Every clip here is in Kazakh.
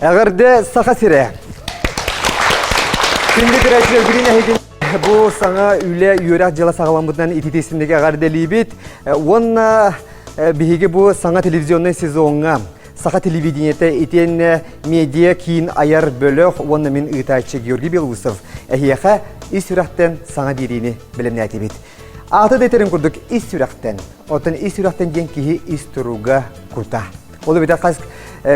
Ağırda sağa sire. Şimdi kıracılar birine hedin. Bu sana üle yürek jala sağlamlıktan ititesindeki ağırda libit. Ona bihige bu sana televizyonda sezonga. Sağa televizyonda iten medya kiin ayar bölük. Ona min ıtaçı Georgi Belousov. Ehiyaha isürakten sana birini bilimne etibit. Altı deterim kurduk isürakten. Otan isürakten den kihi isturuga kurta. Olu bir de kas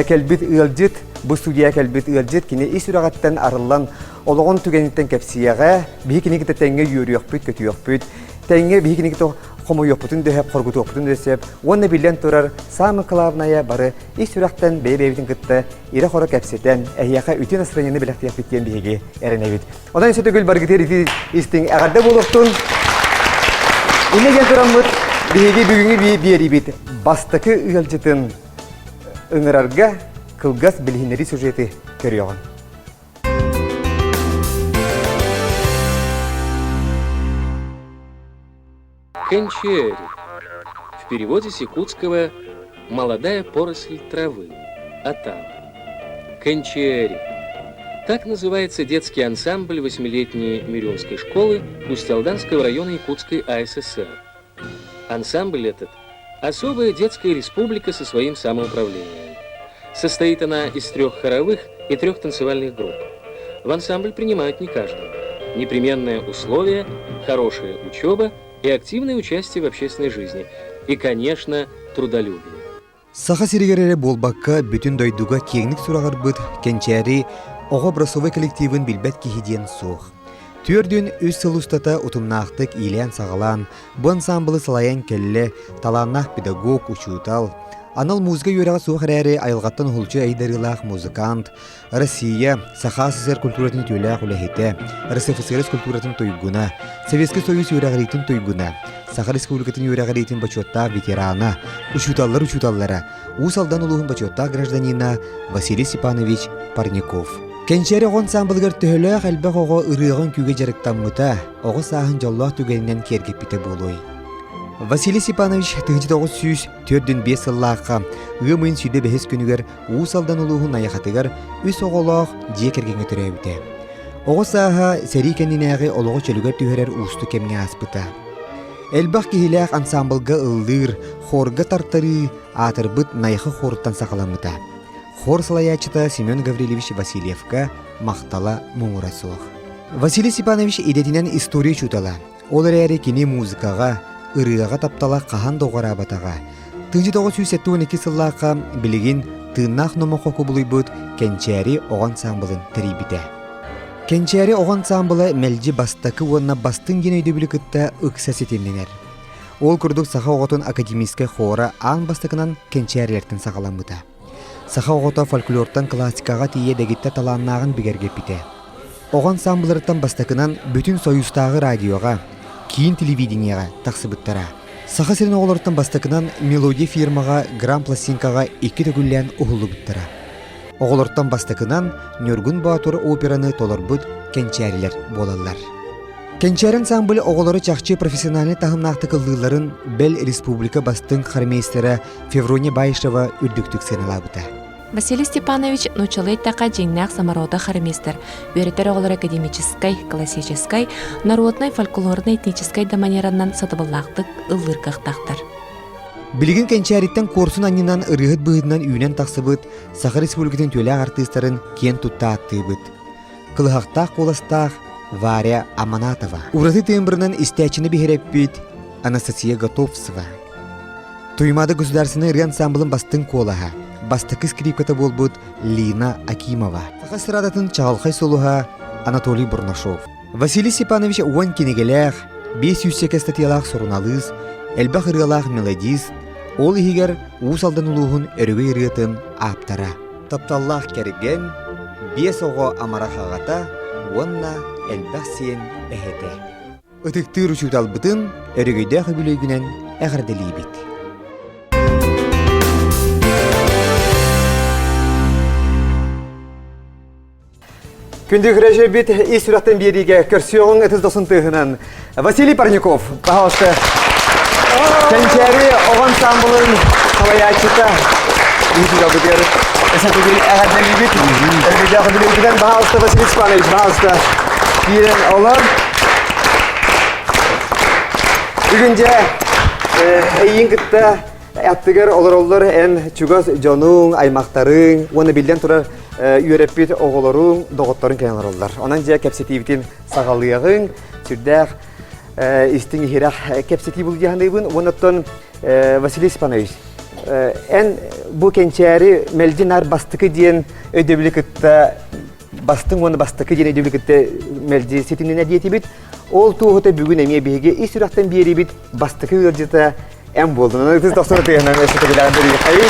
kelbit ılcıt. Bu stüdyoya kelbit ılcıt. Kine isürakten arılan oluğun tügenitten kepsiyaga. Bihi kine kita tenge yürüyor büt, kötü yok büt. Tenge bihi kine kita komu yok bütün de hep korkutu yok bütün de sep. Onu bilen turar samı kılavnaya barı isürakten beybitin kıtta ire kora kepseten. Ehiyaha ütü nasıranyını bilaktiyak bitken bihigi erenevit. Ondan ise tügül bargıteri istin ağırda buluktun. İne gel duramıt bihigi bügünü bir yeri bit. Bastaki ılcıtın ıngırarga kılgaz bilhinleri sujeti görüyorsun. Кончари. В переводе с якутского «молодая поросль травы» атан. Кончари. Так называется детский ансамбль 8-летней Мирёнской школы Устьялданского района Якутской АССР. Ансамбль этот – особая детская республика со своим самоуправлением. Состоит она из 3 хоровых и 3 танцевальных групп. В ансамбль принимают не каждого. Непременное условие – хорошая учеба и активное участие в общественной жизни. И, конечно, трудолюбие. Саха сиригерere болбакка бүтүн дойдуга кеңник сурагырбыт Кенчери ого бросовой коллективын билбет кихиден сух. Түрдүн үс сылустата утумнахтык илен сагалан, бу ансамблы салаян келле, таланнах педагог, учутал. Анал музыка юрага сух рәре айылгаттан хулчу айдарылах музыкант. Россия Саха СССР культуратын тюлях улахите, РСФСР культуратын тойгуна, Советский Союз юрагаритин тойгуна, Саха Республикатын юрагаритин бачотта ветерана, учуталлара, усалдан улугун бачотта гражданина Василий Степанович Парников. Кенчери ансамбльгар төһөлөөх элбэх ого ырыгын күгэ жарыктаммыта, ого сааһын жоллоох түгенинен кергеппите болуй. Василий Степанович 1904-5 сыллааққа ымын сүйде бәхес күнігер уусалдан улуғын аяқатығар үс оғылақ жие кергенге түрәбіте. Оғы сааға сәрі кәнінәғі олығы чөлігер түйерер уусты кемге аспыта. Әлбақ кехіләқ ансамблға ылдыр, хорға тартары атырбыт найқы хорыттан сақаламыта. Хор салаячыта Семен Гаврилевич Васильевка мақтала мұңырасуық. Василий Степанович идетінен история чутала. Олар әрі кене музыкаға, ырыаға таптала қахан доғара батаға. 1972 сыллаққа білігін тыыннақ номаққа көбілі бұд Кенчери оған самбылын тірибіде. Кенчери оған самбылы мәлжі бастақы онына бастың ген өйді білі күтті ұқса сетемленер. Ол күрдік Саха оғытын академиске қора аң бастықынан Кенчерилердің сағаламыда. Саха оғыты фольклорттан классикаға тие дегітті таланнағын бігерге біте. Оған самбылырыттан бастықынан бүтін Союзтағы радиоға, кейін телевиденияға тақсыбыттара. Саха сирен оғылырттан бастықынан мелодия фирмаға грам пластинкаға 2 төгіллән ұғылы бұттара. Оғылырттан бастықынан Нөргүн Батур операны толырбыт Кенчерилер болалар. Кенчери ансамбль оғылыры чақчы профессиональный тағымнақты қылдыларын Бел Республика бастың қармейстері Феврония Байшева үрдіктік сеналабыта. Василий Степанович научилает така деньнах саморода хормистер, веритер оғылыр академической, классической, народной, фольклорной, этнической доманераннан сатыбыллақтық ыллырқақтақтар. Билигин Кенчериттен курсын аннынан ырыгыт быһытынан үйнен тақсыбыт, Саха Республикатын төләк артистарын кен тутта аттыбыт. Кылыхақтақ қоластақ Варя Аманатова. Ураты тембрынан истячыны бихереппит Анастасия Готовцева. Туймады государственный ыры ансамблын бастың колаға. Бастықы скрипката болбыт Лина Акимова. Саха сырадатын чағалқай солуға Анатолий Бурнашов. Василий Степанович уан кенегелях, 500 статьялах сорналыз, элбах ырылах мелодист, ол ихигер уусалдан улуғын өрігі ырыйтын аптара. Тапталлах керген, 5 оғы амарахағата, уанна элбах сен әхеті. Үтіктір үшутал бұтын, өрігейді қыбілігінен әғірделей бет. Күндік рәжебет ес-сүрақтен береге көрсеуің әтіз досын тұғынан. Василий Парников, пожалуйста. Кенчери оған самбылын қалай ачыта. Esatugul agadalibit. Elbette akademikinden daha usta Vasilis Spanovic, daha usta. Bilen olan. Bugünce eyin kıtta attıgar olur en çugas jonun, aymaktarın, onu bilden turar üyerepit oğulların, doğutların kenarlar olurlar. Onanca kapsitivitin sağalıyağın, sürdek istin hirak kapsitiv bulacağındaybın, onattan Vasilis Spanovic. En bu kençeri melcinar bastıkı diyen ödebilikte bastın onu bastıkı diyen ödebilikte melci setinine diyeti bit. Ol tuğuta bugün emiye bihege isüraktan bir yeri bit bastıkı yolcuda en buldun. Onu kız doktora teyenden esnete bilen bir yıkayı.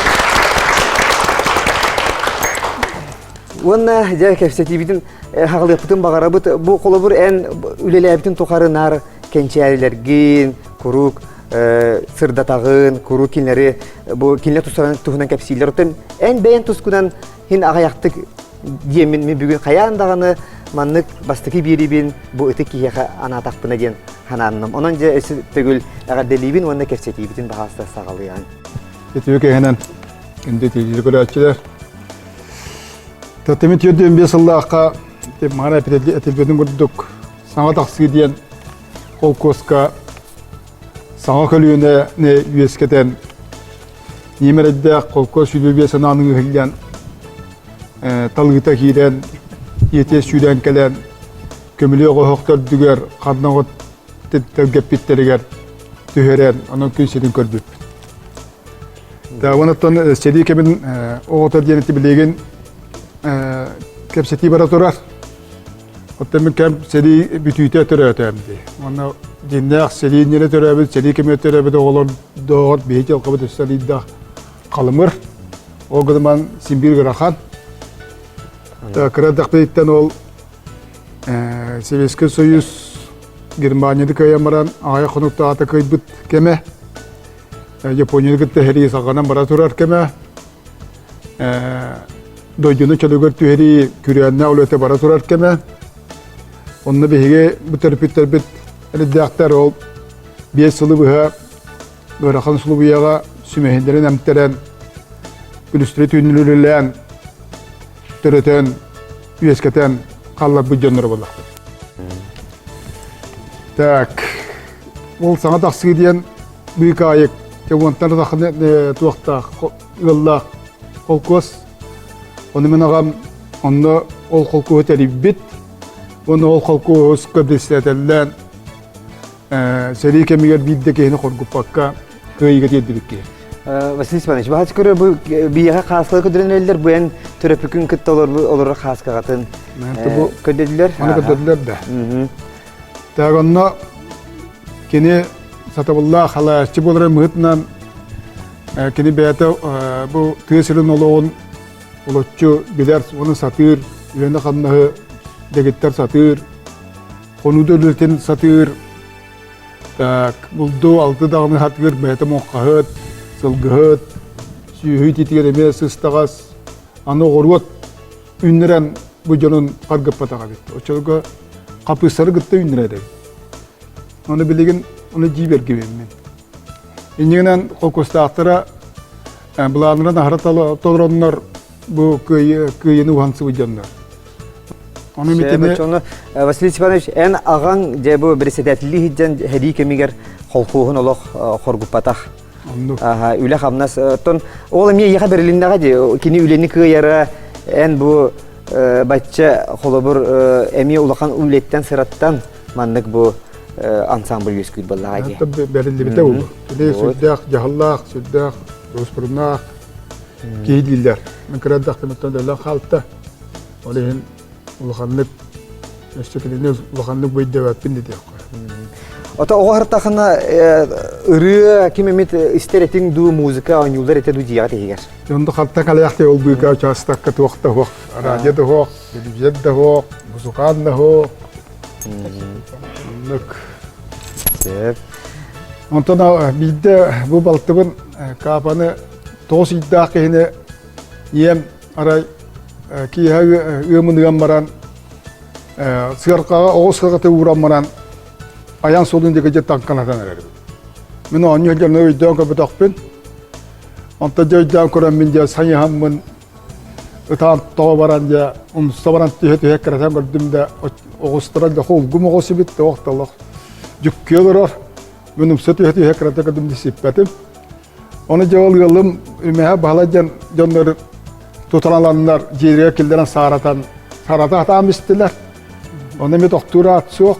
Ona ja kefsetibitin haqlıqtın bağarabıt bu kolobur en ülelebitin toqarı nar kençerilergin kuruk sırdatağın kuru kinleri bu kinler tusaran tuhunan kapsiller otan en beğen tuskudan hin ağayaktık diyemin mi bugün kayandağını manlık bastıki biribin bu öteki yaka ana taqtına diyen hananım. Onanca esi tegül agaddelibin onda kefsetibitin bahasta sağalayan. Etiyor ki hemen kendi tecrübe göreçiler. Tatemit yöndüğüm bir sallahka mağara etilbedin gördük. Sana taksı diyen kolkoska sana kölüğüne ne üyesketen nimerede kolkos yübübiyesen anını hülyen talgıta hiren yetes süren kelen kömülüye qohoktar düger qadnağı telgep bitteriger tüheren onun künsinin körbüp. Da onattan sedi kemin oğutar diyeneti bilegen kepseti bara torar. Ottamin kem sedi bütüte törötemdi. Ona dindak sedi nere töröbüt, sedi kemi töröbüt oğlar doğat bihece alqabıt sedi da qalımır. O zaman simbir garaxan. Da kıradak beyitten ol Sovyetski Soyuz Germaniyada kayamaran aya konukta ata kaybıt keme. Japonya'da gitti heri sağanan bara torar keme. Doyduğunu çalıgır tüheri küreyenine olete bara sorar keme. Onunla behige bu terpit eli aktar ol. Bir sılı bıha bırakan sılı bıyağa sümehinlerin emteren gülüstürü tüynülürleyen töreten, üyesketen kallar bu canları olacaktır. Tak. Ol sana taksı diyen büyük ayık. Çabuklar da tuğakta yıllar kolkos. Onu men ağam onu ol kolku öteli bit. Onu ol kolku öskabdeslerden seri kemiger biddeki hene korkup bakka kıyıgat yedirikki. Vasilis Spanovic, bahas körü bu bir yaka khaslığı ködüren eller bu en törepükün kıtta olur khas kağıtın. Bu ködediler. onu ködediler de. Tak onu kini satabillah halaşçı bolları mühitnan kini beyate bu tüyesilin oluğun Olotçu biler onu satır, yönde kanlığı degitler satır, konu dölülten satır, buldu altı dağını hatgır, beyte mokkahıt, sılgıhıt, sühü titigereme sыстağız, anı oruvat, ünleren bu canın kargıp patağa bitti. O çocuk kapısarı gıttı ünleredi. Onu bilgin, onu ciber gibi ben. İnceğinden kokosta aktıra, bulanıran aharat tolanlar, bu kıyını uhansı bu canlar. Onun mitine... Vasilis Spanovic, en ağan bu presidentli hiccan hedi kemiger kolkuğun oluq korgupataq. Üle xamnas. Oğlum yaka berlinde gadi, kini üleni kıyara en bu başça kolobur emi ulaqan ületten sırattan manlık bu ansambl yüskül ballağı gadi. Hatta berlinde bite oldu. Tüle sürdaq, jahallaq, sürdaq, rospurunaq, keydiller. Men kıradak demetten de la halta. Olehin ulaqanlık eştekelini ulaqanlık bu iddevat bindi diyor. Ota o hartaqına ırı kimemit isteretin du muzika oynuyorlar ete du ciğer tehiger. Yonda halta kalayaqta ol büyük açastakka tuaqta hoq, radyoda hoq, televizyonda hoq, muzikanda hoq. Anlık. Sep. Ontana bizde bu baltıbın kapanı toz iddiaqine yem aray ki ha ümünügen baran sığarqağa oğuz qaqatı uğranmaran ayan solundaki jet tankanatan erer. Men o anyo jalno iddian ka betaqpin. Anta jajdan koran min ja sanyahamın Itan tawa baran ja sabaran tühe kereten gördüm de oğustura da holgum oğusu bitti oqtalıq. Jükkeler benim tühe kereten gördüm disipetim. Onu jawal yolum meha balajan jonlar tutulanlar jeriye kildiren sarata tam istiler. Onu mi doktora atsoq.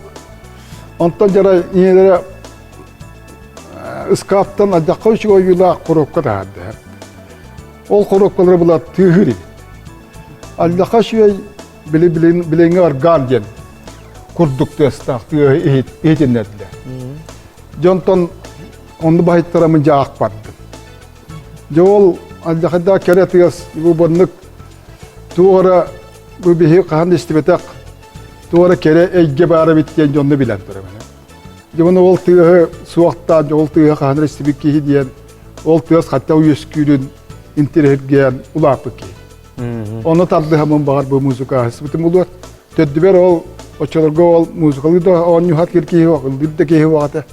Ondan jara yine ıskaptan ajaqqa şoyula qorokka dağdı. Ol qorokkaları bular tühüri. Allah'a şöyle bilenge var gardiyan kurduk destak diyor eğitimlerdiler. Jonton onu bahitlerimin cağak vardı. Jol Allah'a da keretiyaz bu bunluk tuğra bu bihi kahan istibetak tuğra kere ege bara bittiyen jonnu bilen durum. Jonu ol tühü suakta jol tühü kahan istibiki diyen ol tühü hatta uyuskülün interhergen ulapıki. Onu tadı hamam bağır bu müzika. Sebetim olur. Tedbir ol, oçalarga ol, müzikalı da on yuhat kirki var, bir de ki var da.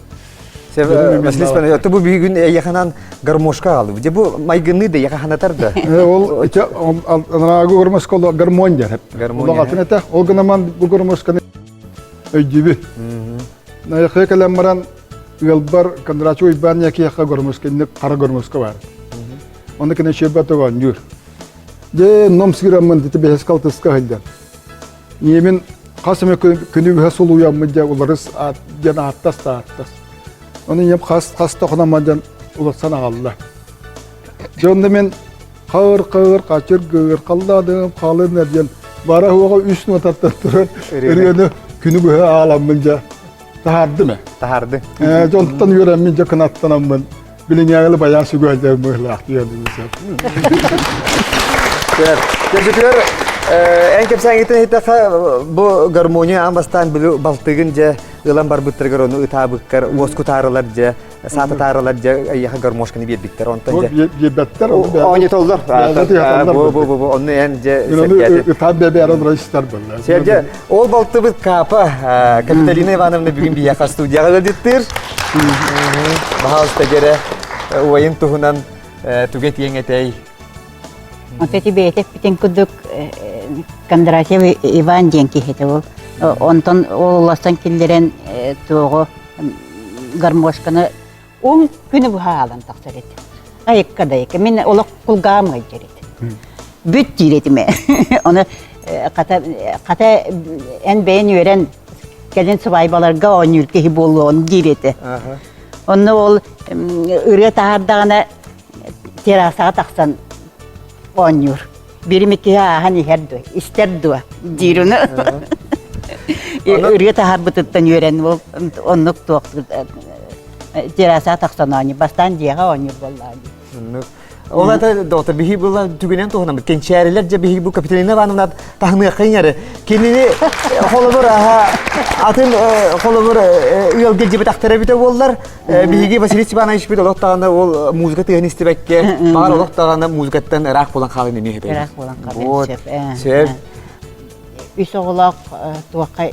Mesela İspanya, bu bir gün yakanan garmoşka aldı. Bu maygını da yakanatar da. Ol, işte anağı garmoşka ol, garmonca hep. Garmonca. Ol altına da, o günaman bu garmoşka ne? Öcübi. Ne yakaya kalamaran, yalbar kandraço ibanya ki yakaya garmoşka, ne kara garmoşka var. Onu kene şebat olan yür. De nomsiramın dite behes kaltıska halden. Yemin kasım günü behes oluyanmınca ularız gene attas da attas. Onun yap hasta konamadan ulatsan ağallar. Jonda men qağır qaçır gır qalladım qalın nerden bara huwa üstüne tattar turar. Eriyeni günü behe ağalamınca tahardı mı? Tahardı. Jontan yüremince kanattanamın. Bilinyalı bayan su gölde mühlak diyordunuz. Evet. Teşekkürler. En kepsen gittin hitta bu garmonya ambastan bilu baltığınca ılan bar bitirger onu ıtabıkkar osku tarılarca saata tarılarca yaha garmoşkani bir bitter ontanca. Bir better O ne toldur? Bu onu ence sepkedi. Itab bebe aradıra ister böyle. Serce ol baltı bit kapa Kapitalina Ivanovna bugün bir yaka studiyaga gittir. Bahas tegere oyun tuhunan tuget yengetey. Onteti beytek biten kuduk Kandrasev Ivan Jenki hete ol. Ondan olastan kildiren tuğu garmoşkanı 10 günü bu halan taksar et. Ayıkka da yıkı. Min olak kulgağım gayceret. Büt diretime. Onu kata en beğen öğren gelin sıvaybalarga on ülke hibolu onu direti. Onu ol ırıya tahardağına terasa taksan 10 euro. Birimi ki hani her dua, ister dua, dirunu. Ürüye tahar bıtıttan öğren ol, onluk tuğuk. Terasa taksan onu, bastan diye 10 euro vallahi. Ola da doktor bihi bulla tügünen tohunam. Kençerilerce bihi bu Kapitalina Ivanovna tahını yakın yarı. Kendini kolumur atın kolumur üyel gece bir taktara bite bollar. Bihi Vasilis Ivanoviç bir olaq tağında ol müzika tığını istebekke. Bağır olaq tağında müzikattan rak bolan kalın ne hep. Rak bolan kalın şef. Üs oğlaq tuğaqa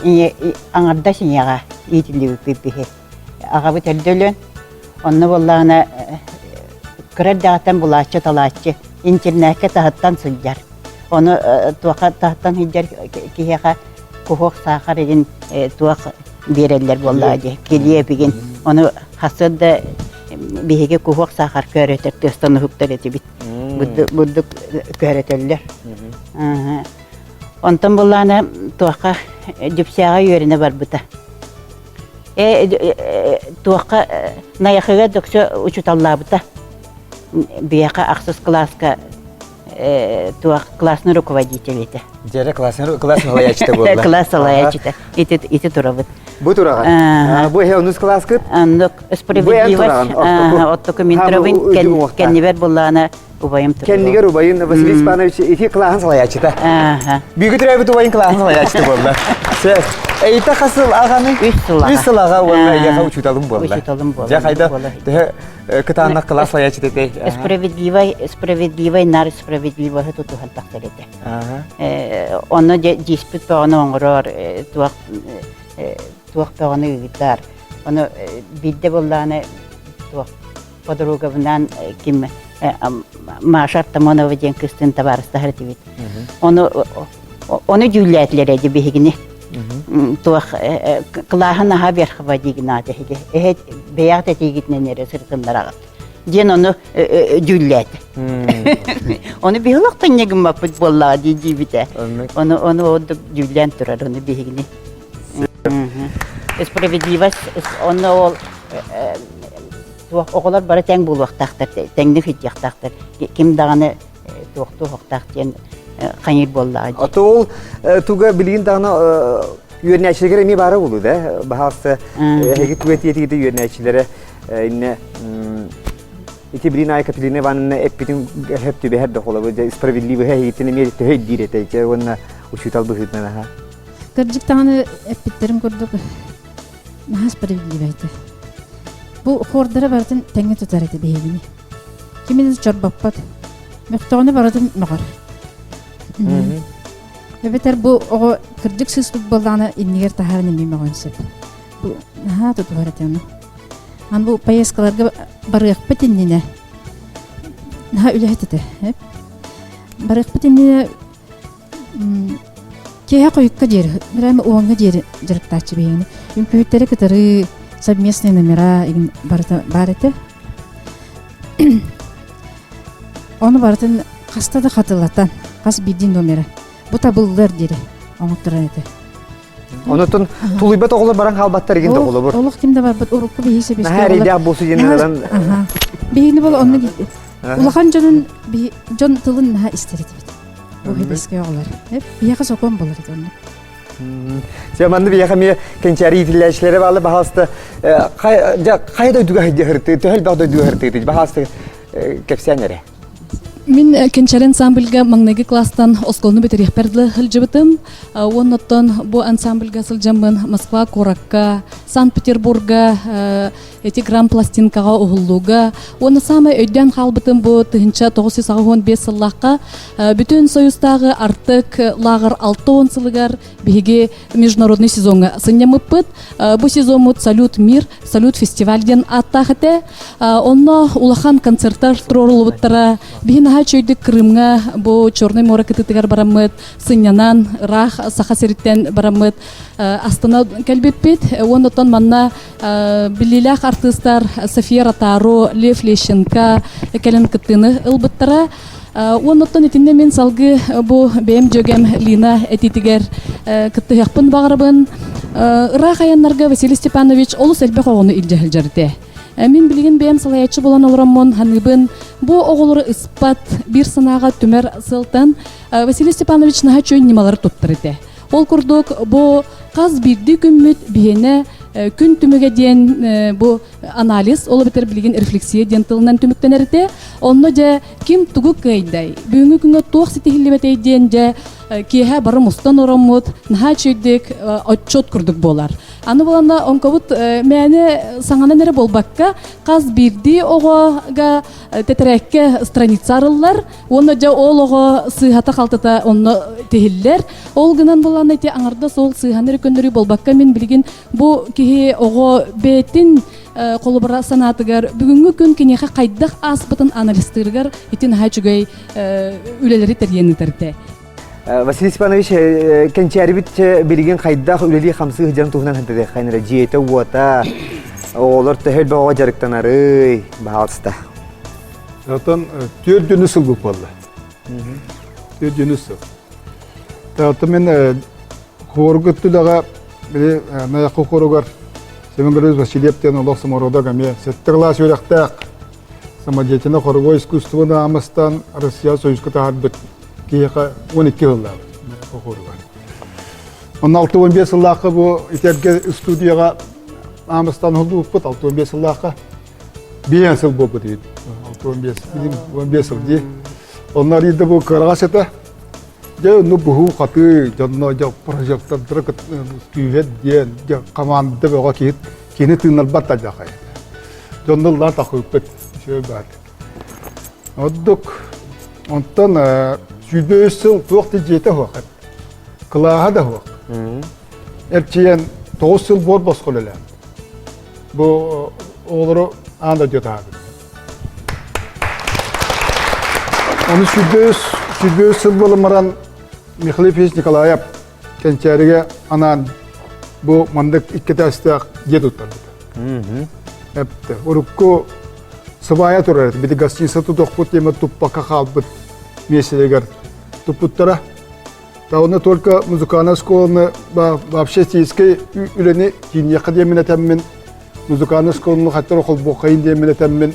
anardasın yağa iyitinli bihi. Ağa bitir dölün. Onu vallağına kırar dağıtan bulaşçı talaşçı, internette tahttan sıccar. Onu tuğaqa tahttan hiccar kiyağa kuhuk sağır edin tuğaq verirler vallahi. Geliye bugün. Onu hasıl da bihege kuhuk sağır köretir, tüstanı huktar eti bit. Budduk köretirler. Ondan bullağına tuğaqa cüpsiyağa yörüne var buda. Tuğaqa nayakıga dökse uçutallah buda. Бияка ахсыз класска классный руководитель это. Жere классный лаячта болла. Класс лаячта. Ити турабыт. Bu turağan. Bu hevnus klass kıt. Аннук справедливость от документирован кеннибер буллана убайым тур. Kendiger ubayın Vasil Ispanoviç iki klassın lаячта. Büyük türevi ubayın klassın lаячта болла. Eyta hasıl ağanı 3 yıl ağa vallahi yağa uçutalım болла. Uçutalım болла. Ja hayda kıtanna klass lаячта те. Справедливый нар справедливый туту хантактар эте. Оны диспут оны оңрор туак паганы гитар. Оны бидде булланы туак подругамнан ким Маша Артамонова ден кыстын табарыстахар дебит. Onu cüllətlərə də behigini. Tuq qılahın aha berxaba dignatı hedi. Evet beyaz da digitlə nere sırtınlara. Den onu cüllət. Onu behilaqtan ne gün futbolla dibite. Onu o cüllən turar onu behigini. Справедливость onu ol oğlar bara təng bul vaxtaqdır, təngni fit yaxtaqdır. Kim dağını toxtu hoqtaqtən xayır bolladı. Ata ol tuga bilin dağına yönetçilere emi bara bulu da. Bahası hegi tuvetiyeti yönetçilere inne İki bilin ay kapiline vanne epitin hep tübe her dokola bu spravedlivi heyetini mi te direte ki ona uçutal bu hitne ha. Kırcık tane epitlerim kurduk. Daha spravedliviydi. Bu hordara baratın tenge tutar eti behegini. Kiminiz çorbappat. Mehtağını baratın mağar. Bebeter bu o kırcık süs futboldan inniger taharını mimağınsıp. Bu daha tutuvar eti onu. Han bu payaskalarga barıqp bitinine. Ha üleheti de hep. Barıqp bitinine keha koyukka deri. Birayma oğanga deri jiriktaçı beyini. Ünküyütleri kıtarı совместные номера барыты. Onu barытын қаста да қатылаттан. Қас бидин номері. Bu tabıllar deri. Оңыттыра еді. Onutun tuluybat oğullar baran halbattар egen toğulu bur. Олық кемді бар, бұд ұрыққы бейесі беске Her idea bosu jeneradan. Бейіні бол онны дейді. Улахан жон тылын наға істері дейді. Bu bеске оғылар. Бияқы соқуан болар еді онны. Zamanında bir yakamiye kençeri itillaşlara bağlı bahasta kayda duga hırtı, töhel bağda duga hırtı. Bahasta kepsenlere. Min kençer ensemblga mangnagi klasstan oskolnu bitirih perdli hıljıbıtım. Onnoton bu ensemblga sıljamın Moskva, Korakka, Sankt-Peterburg'a, eti gram plastinkaga uhulluga. Onu samay ödden halbıtım bu tığınça 915 yıllaqqa. Bütün soyuzdağı artık lağır 6-10 sılıgar bihigi международный сезонга сыннямыппыт. Bu сезонмут Салют Мир, Салют фестивальден аттахыте. Онно улахан концерттар турорулубуттара. Бихин чөйдік Крымға, бұл Черный море кітітігер барамыд, Сынянан, Рах, Сахасириттен барамыд, Астана кәлбеппет, онытон манна білілях артыстар София Ротаро, Лев Лещенко, кәлін кіттіні ұлбыттара. Онытон етінде мен салғы бұл бәйім жөгем Лина әтетігер кітті яқпын бағырыбын. Рах аянларға Василий Степанович олыс әлбек оғыны илжәхіл жәрді. Мен білген бәйім салаятчы болан олыраммон ханыбын. Бу оғылары испат bir сынаға түмер сылтан Василий Степанович наға чөйін немалары тұттыр еді. Ол күрдік бұл қаз бірді күмміт бейіне күн түміге ден бұл анализ, олы бітер білген рефлексия ден тылынан түміктен әрді. Онны де кем тұғы қайдай. Бүгінгі күнгі тоқ сетихілі бәтей ден де кейе барым ұстан орамыд, наға чөйдік отчет күрдік болар. Аны боланда онкабыт мәне саңана нәре болбаққа қаз бірді оғаға тетірәкке страница арылар. Оны жа ол оға сыйхата қалтыта оны тегілер. Ол гынан болан әйте аңарда сол сыйханыр көндірі болбаққа мен білген бұл кеге оға бәтін қолыбыра санатыгар бүгінгі күн кенеға қайдақ аспытын аналистыргар етін хачугай үлелері тәргені тәрді. Василий Степанович kençeri bit bilgin kayda üleli hamsı hıcan tuğunan hıntı kaynara jiyete uata oğlar tehel bağa jarıktan arı bahasta. Zaten dördüncü sıl bu valla. Dördüncü sıl. Zaten ben korkuttuğaga bir nayakı korugar. Seven görüyoruz Vasilyev'ten Allah samoroda gamiye. Settikla söylektək. Samadiyetine korugo iskustuğunu amastan Rusya soyuzku taharbet. Kiyaka 12 yıllar korugan. 16-15 yıllıkta bu iterge stüdyoga amastan oldu bu 6-15 yıllıkta bir yıl bu dedi. 15 yıl diye. Onlar ide bu karaseta. Ya nu bu katı canlı ya projektler direkt küvet diye ya komanda ve vakit kini tınal batacak. Canlılar da koyup şey var. Olduk. Ondan sübüsün tuğti jete hoqat. Kılaha da hoq. Erçiyen 9 yıl bor boskoleler. Bu oğları anda diyor abi. Onu sürdüğü sıl bulunmaran Mikhail Ильич Николаев kençeriye anan bu mandık iki tasdak yedi tutardı. Hepte. Orukku sıvaya turardı. Bir de gazçinsa tutukput yeme tuppaka kalbıt meseleler tupputtara. Da onu только музыкальная школа вообще сиське үлени кине кадемине теммен музыкальная школа хаттар окул бокайын демине теммен.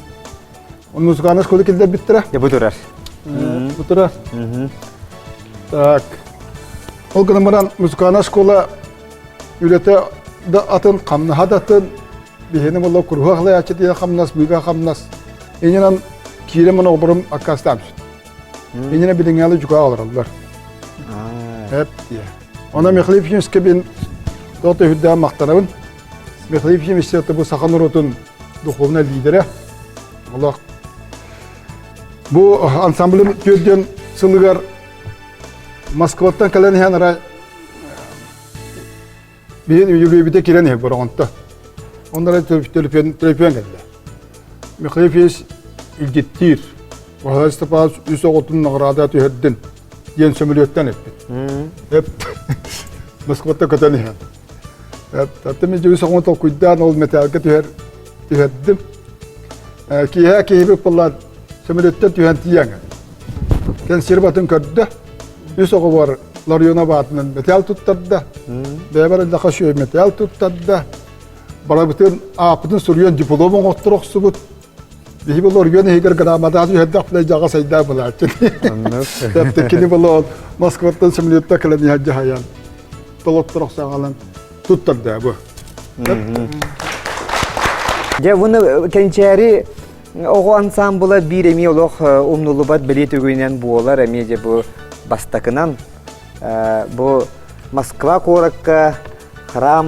Он музыкальная школа келде биттира. Ya bu durar. Бутура. Так. Ол гынамаран музыкальная школа үлете да атын камны хадатын бихене болла курга хлай ачы дия камнас буйга камнас. Эненан киремен обрым акастам. Энене билиңалы жуга алырлар. Hep diye. Ona Mikhail Ильич'e ben doğru hüdda maqtanabın. Mikhail İльич bu Sakhanurut'un duhovna lideri. Allah. Bu ansamblın tüyden sılıgar Moskvadan kalan yanara bir yürüyüşte kiren hep var onda. Onlara telefon geldi. Mikhail İльич ilgittir. Vahasta pas üse otun nagrada tüyden. Yen sömürüyetten hep. Hep Moskva'da katanı ya. Hatta biz yüzü sakın tokuydan ol metalka tüherdim. Ki hep bunlar sömürüyetten tühentiyen. Ken sirbatın kadda yüzü var laryona batının metal tuttardı. Beraber de kaşıyor metal tuttardı. Bana bütün apıtın soruyan diplomun oturuk subut. Bihi bu laryona higer gramada hazır hedef plajaga sayda bular. Tabii ki bu Moskva'dan sömürüyetten kalan yahacı hayan. Tolotturuk sağalan tuttardı bu. Ya bunu kençeri o ansambla bir emi olaq umnulubat bilet ögünen bu olar emi bu bastakınan bu Moskva korakka храм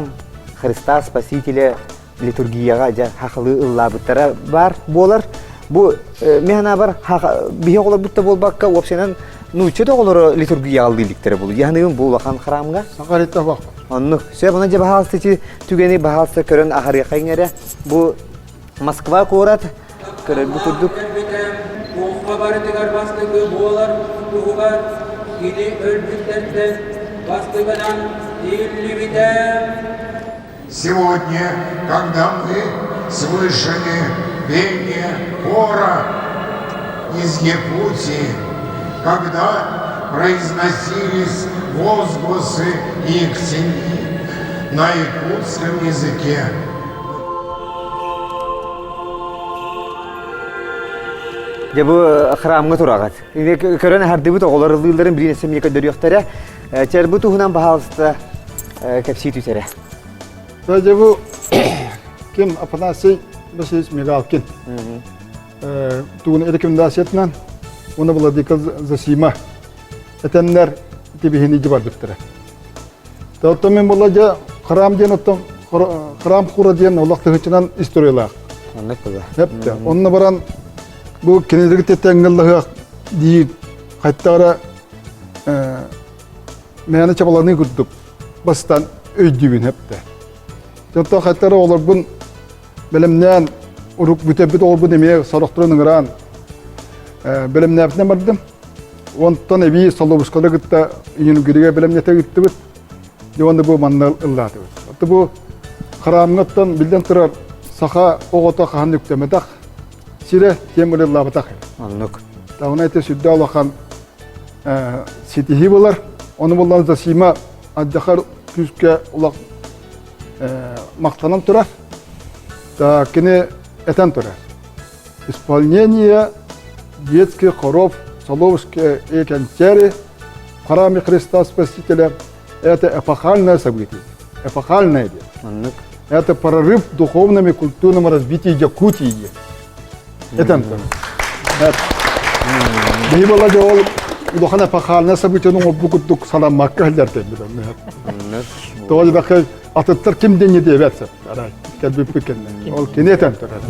Христа Спасителя liturgiyaga ja haqlı ıllabıtlara var bolar. Bu mehna var bihe olar butta bolbakka opsiyanan nuçe de olur liturgiya aldıkları bulu. Yani bu lakan храмга Sakaretta bak. Anlık. Şey bana cevap hastası tügeni bahası körün ahırya kaynere bu Moskva korat körün buturduk. Bu habaretigar bastığı boğalar ruhugar gidi ölmüşlerden bastığından dilli biter. Сегодня, когда мы слышали пение хора из Якутии, когда произносились возгласы Иктини на якутском языке. Ya bu xramga turagat. Ine körün hardibut oğlarlıların birine semiyeka dörüyoktara. Çerbu tuhunan bahalsta kapsi tütere. Sadece bu kim apnası basit migalkin. Tuğun rekomendasiyetinden ona buladık zasima. Etenler tibihini civardıktır. Tahtımın bulaca xram diyen otam xram kura diyen Allah tıhıçınan istoriyalar. Anlık bu. Hep de onunla baran bu kendileri tetengallahı değil. Hatta meyane çabalarını kurduk. Bastan öydüğün hep de. Hatta hatta olur bun bilimden uruk mütebbit olur bu demeye sarıktırın ıran. Bilim ne yaptım vardım. Ondan evi salobuşkada gitti. Yine gürüge bilim nete gitti bit. Devanda bu manlar ılladı. Hatta bu karanlıktan bilden tırar saha oğota kahan yüklemedak. Sire temel ıllabadak. Anlık. Davuna ete südde alakan sitihi bular. Onu bundan da sima adjakar küske ulak maqtanam turar. Da kine eten turar. Исполнение детских хоров Соловушки и Кончери в храме Христа Спасителя – это эпохальное событие. Эпохальное. Anlık. Это прорыв в духовном и культурном развитии Якутии. Это не было же ол духовно эпохальное событие, но букутук салам Макка хелдерден. Тоже бақы атыттар кимден не девятся. Кәдбі пікеннен. Ол кенетен тұрады.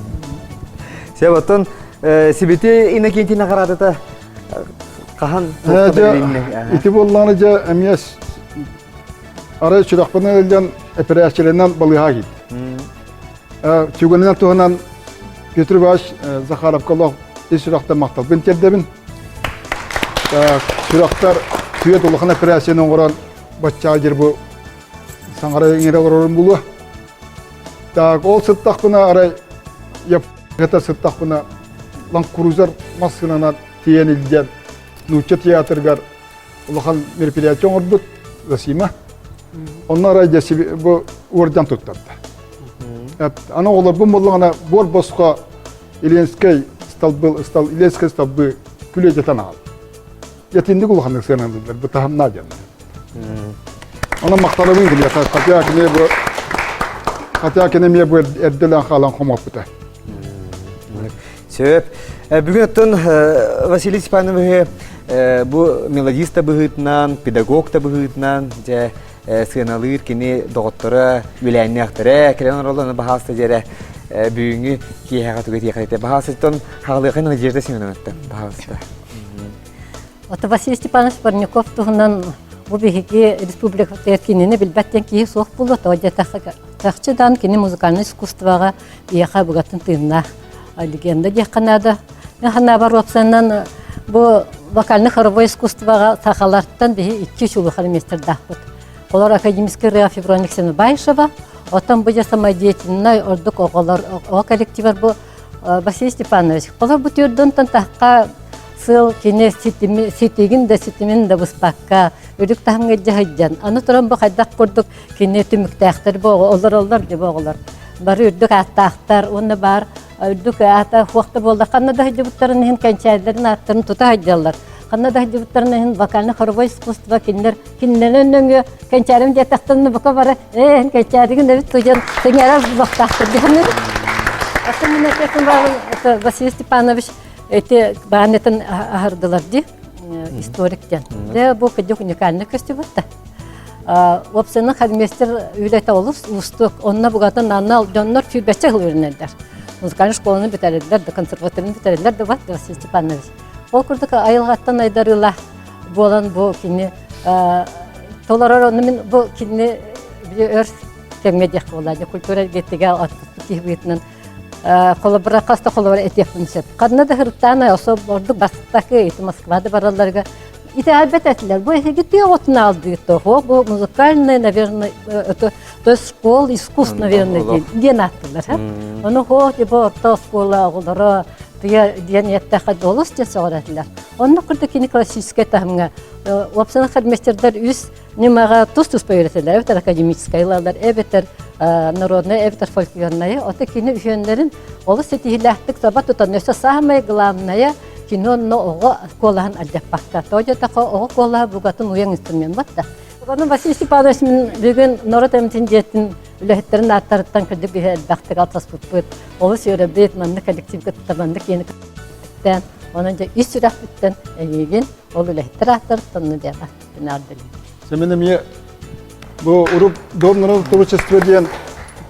Себаттан себете инакентина қарадыта қахан тоқтады біліміне. İti bollarını ja emiyas ara çıraqpını elden operasyonlarından balığa gitti. Tügünün tuğunan Petrobaş Zakharovkolog işrakta maqtal. Ben terdebin Süraqtar tüyet ulaqan operasiyonu oran batçağı jir bu sangara еңері орын бұлы. Ол сыттақ бұна арай япқата сыттақ бұна ланкрузер маскынана тиен илдер нуча театргар улахан мероприятие орбут засима. Onlar arayı bu oradan tuttardı. Ana olar bu mullağına bor bosqa Ilenskay Ilenskay stabı külecetan al. Yetindik ulağanlık senandılar. Bu tahamna canlı. Ona maqtalabın gibi ya Katya bu erdilen xalan xomapıta. Söp. Bugün ötün Vasiliy Stepanov'ı bu melodist da bıhıtnan, pedagog da bıhıtnan, sığınalır kini doktora, bilenli aktere, kelen rollarına bahasta jere büyüğünü ki hakatı götü yakalite bahasta ton hağlıqın jerde sinanıttı bahasta. Ota Vasiliy Stepanovich Parnikov tuğundan bu bihiki республика terkinini bilbetten ki soğuk buldu. Toca takçıdan kini muzikalni iskustuvaga iyaqa bugatın tığına legenda diye kanada. Nehana var opsandan bu vokalni хоровой искусствоga taqalardan bihi 2 yıl xarmester dahbut. Olar akademik Ria Fibronik Bayşeva, otan bu самодеятельный orduk oğlar o kollektivar bu Vasiliy Stepanovich. Olar bu türden tantaqqa sıl kine sitigin de sitimin de buspakka ödük tahanga jahajjan. Anu turan bu qaydak kurduk kine tümüktäxter bu olar de boğlar. Bari ödük attaqtar onu bar ödük ata waqti bolda qanada hajibutların hin kançayların attırın tuta hajjallar. Qanada hajibutların hin vokalni хоровой искусство kinlerin önü kançarım jataqtını bu kabara kançarıgın da tujan seňara waqtaqtır diýenler. Aslında kesin var Vasiliy Stepanovich эти банетен аһардылар ди историктен. Де бу кыдык уникальный костюмта. Опсының хадместер үйлете олус устук. Онна бугатын анна жоннор фибече хылырнелдер. Музыкаль школаны битәрләр, де консерваторны битәрләр де бат Vasiliy Stepanovich. Ол курдык айылгаттан айдарыла болан бу кини толарар онын бу кини өр темедия болады. Культура геттеге атты Kolabora kasta kolabora etiyapınset. Kadına da hırtana osop ordu bastaki eti Moskva'da barallarga itaat ettiler. Bu ese gitti otun aldı to. Bu музыкальный, наверное, то есть школа искусств, наверное, ден атtılar. Onu ho bu to школа олора diyen yattaqad olus diye soğrattılar. Onu kurdaki klassическая tahmga opsana xadmesterler üs nimaga tuz payrettiler. Evet akademическаяlar, evet народная, это фольклорная. Вот такие вещи, олы сетихилахтык сабат тутан. Это самое главное кино, но колахан аддапакка. Тоже такое колаха бугатын уян инструмент батта. Onu Vasiliy Stepanovich bugün Norot emtincetin ülehitlerin attarıttan kırdık bir elbaqtık altas putput. Olu söylebeyt manlı kollektiv gıttamandık yeni kırdıktan. Onunca üç sürat bitten egin olu ülehitleri attarıttan onu diye baktın. Semenem bu urup domnoro tuvachество diyen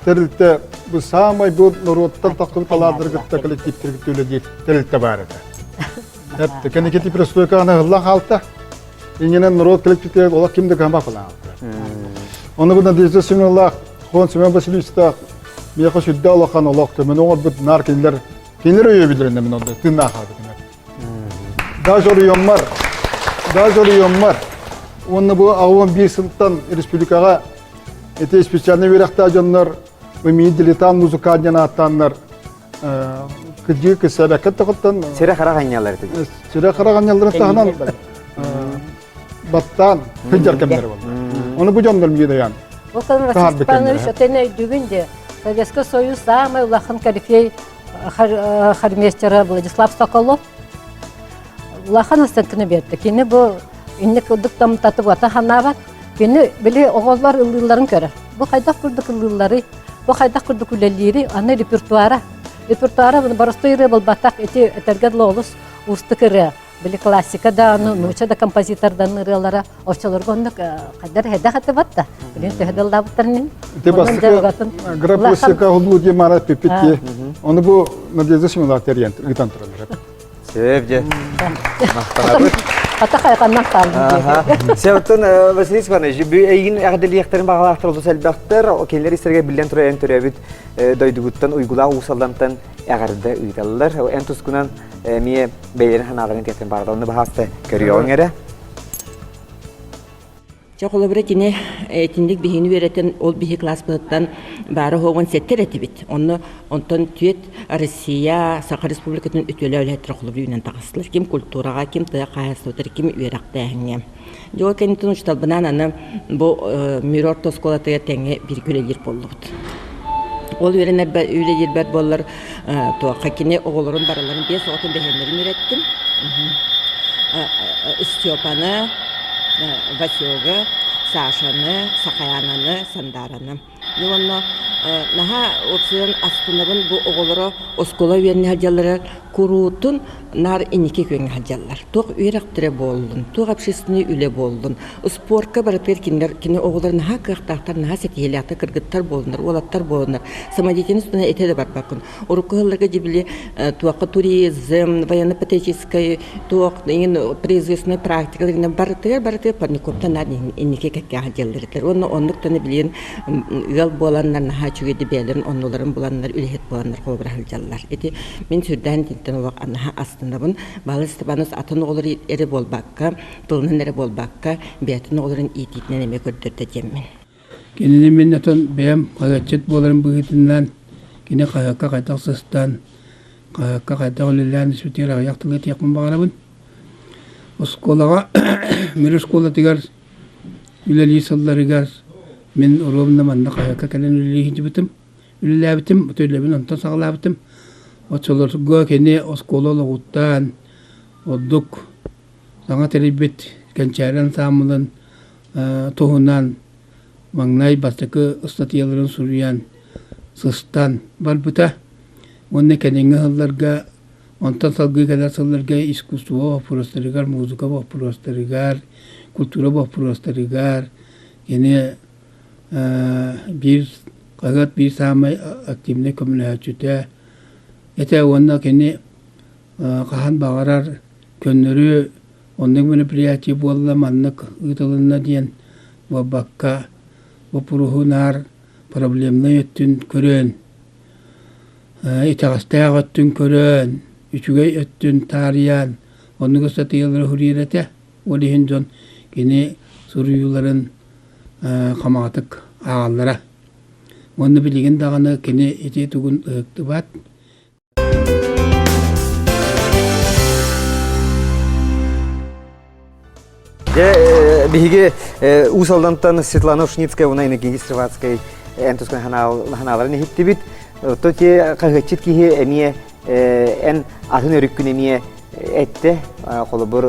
terilte bu samay bu norottan takım talardır gıtta kollektivler gıttöyle terilte var ede. Hep keneketi prostoyka ana hıllan halta. İngenen norot kollektivler ola kimde gamba falan halta. Onu bundan diyece sünullah Xon Semen Vasilyevich miyaqa şüdde alaqan olaqtı. Men oğul bu narkinler kinler öyebilirinde men onda tınna xadıklar. Daha zor yomar. Onu bu avon bir sınıftan respublikaga ete spesialne verekta jonlar ve diletan muzikalyan atanlar kıcı kısabakat taqtan Sera qaraganyalar dedi. Sera qaraganyalar tahanan battan hıjar kemler var. Onu bu jonlar miydi yani. Bu kadar Vasiliy Stepanovich otene dügünde Sovetский Союз самый улахан корифей хормейстера Владислав Соколов улахан астынкыны берди. Кини bu İnne kıldık tam tatı vata hanavat. Beni böyle oğullar ıllıların görer. Bu kayda kurduk ıllıları, bu kayda kurduk ülelleri, anne repertuara. Repertuara barostayırı bol batak eti etergadlı olus ustıkırı. Böyle klasika da, nuça da kompozitordan ırılara, orçalar gonduk kadar heda hatı vatta. Bilin tehedal davutlarının. Te bastıkı graplasika hulu diye marat pepeti. Onu bu nadiyazı şimdiler teriyen, gıtan turalar. Sevce. Mahtanabı. Hatta kayıkandan kaldım. Sevtun Vasiliy Stepanovich, bir egin ağdaliyakların bağlaqtır oldu selbaqtır, o kendileri isterge bilen türeyen türebit doyduguttan, uygulağı usallamtan әгәрді ұйталылар. Ән тұскынан мие бейлерін ханағарын тектен барды. Оны бағасты көріуің әрі? Чақолабыра тіне тіндік бейіні веретін ол бейі класс бұлыттан бары хоғын сеттер әті бит. Онтан түйет Россия, Сақа Республикатын өтөлі өләттір қолыбыр үйінен тағысылыр. Кем культураға, кем тыя қайыстыр, кем үйерақты әңге. Жоға кәнетін ұшталбынан аны бұл Мирор Тосколатыға тәңе бір көлелер болы бұд. Ол веренер үйлелер бәр болылар туаққа кене оғылырын бараларын 5 оғытын бәхенлерін үйреттім. Степаны, Васёга, Сашаны, Сақаянаны, Сандараны. Онна наха опсидан астынабын бу оғылары оскола үйеріне хаджалары курутун нар инеке күйен хаджалар. Тоқ үйрақтыры болдын, тоқ общественный үлі болдын. Спортқа баратыр кені оғылар наха қақтақтар, наха сәтиеліяқта кіргіттар болдынар, олаттар болдынар. Самодетен үстіне әтеді бар бақын. Орықы ғыларға жебілі туақы туризм, военно-патетической, тоқ производственной практикаларына баратыр парникопта нар инеке кәкке хаджаларытыр. Оннықтаны білген гал боланнар наха чүгеді бәлерін, онноларын боланнар, үлхет боланнар қобыр халжалар. Эти мен сүрдән тинтен олақ анаха астындабын, балы Степанус атын оғылыр әрі болбаққа, тылынан әрі болбаққа, бәтін оғылырын ететінен әме көрдірді деммен. Кенені мен атын бәйім қағатчет боларын бұғытынан, кені қағаққа қайтақ сыстан, қағаққа қайтақ өлелән сүтер аяқтылы текмін бағарабын. Осколаға, мөрі школа тегар, үләлі салларығар, мен ровна манда қағаққа кәлен үлелейінші бітім, үлеләбітім, өтөлебін онтан сағылабітім. Отчолорго кене оскололы ғуттан, оддук, саңа теребет, кәнчәрен самылын, тоғынан, маңнай бастықы ұстатияларын сүриян, сыстан бар бұта. Онны кәнеңі ғылларға, онтан салғы кәлер салларға искусство вопростарығар, музыка вопростарығар, культура вопростарығар, кене bir qagat bir samay aktivne kommunikasyon ete onda kene qahan bağarar könürü ondan merapryatiy bollamanlık ıtılına diyen bu bakka bu puruhunar problemli öttün körön itağastaya öttün körön üçüge öttün tariyan onu gösterdiğleri hürriyete o dihincan kene suruyuların qamatık ağallara. Onu bilgin dağını kene ete tugun ıktıbat. Биги усалданттан Светлана Ушницкая, она и Гегистреватская энтускан ханаларын хиттибит. То те қағатчет кихи әмие ән атын өріккін әмие әтті қолы бір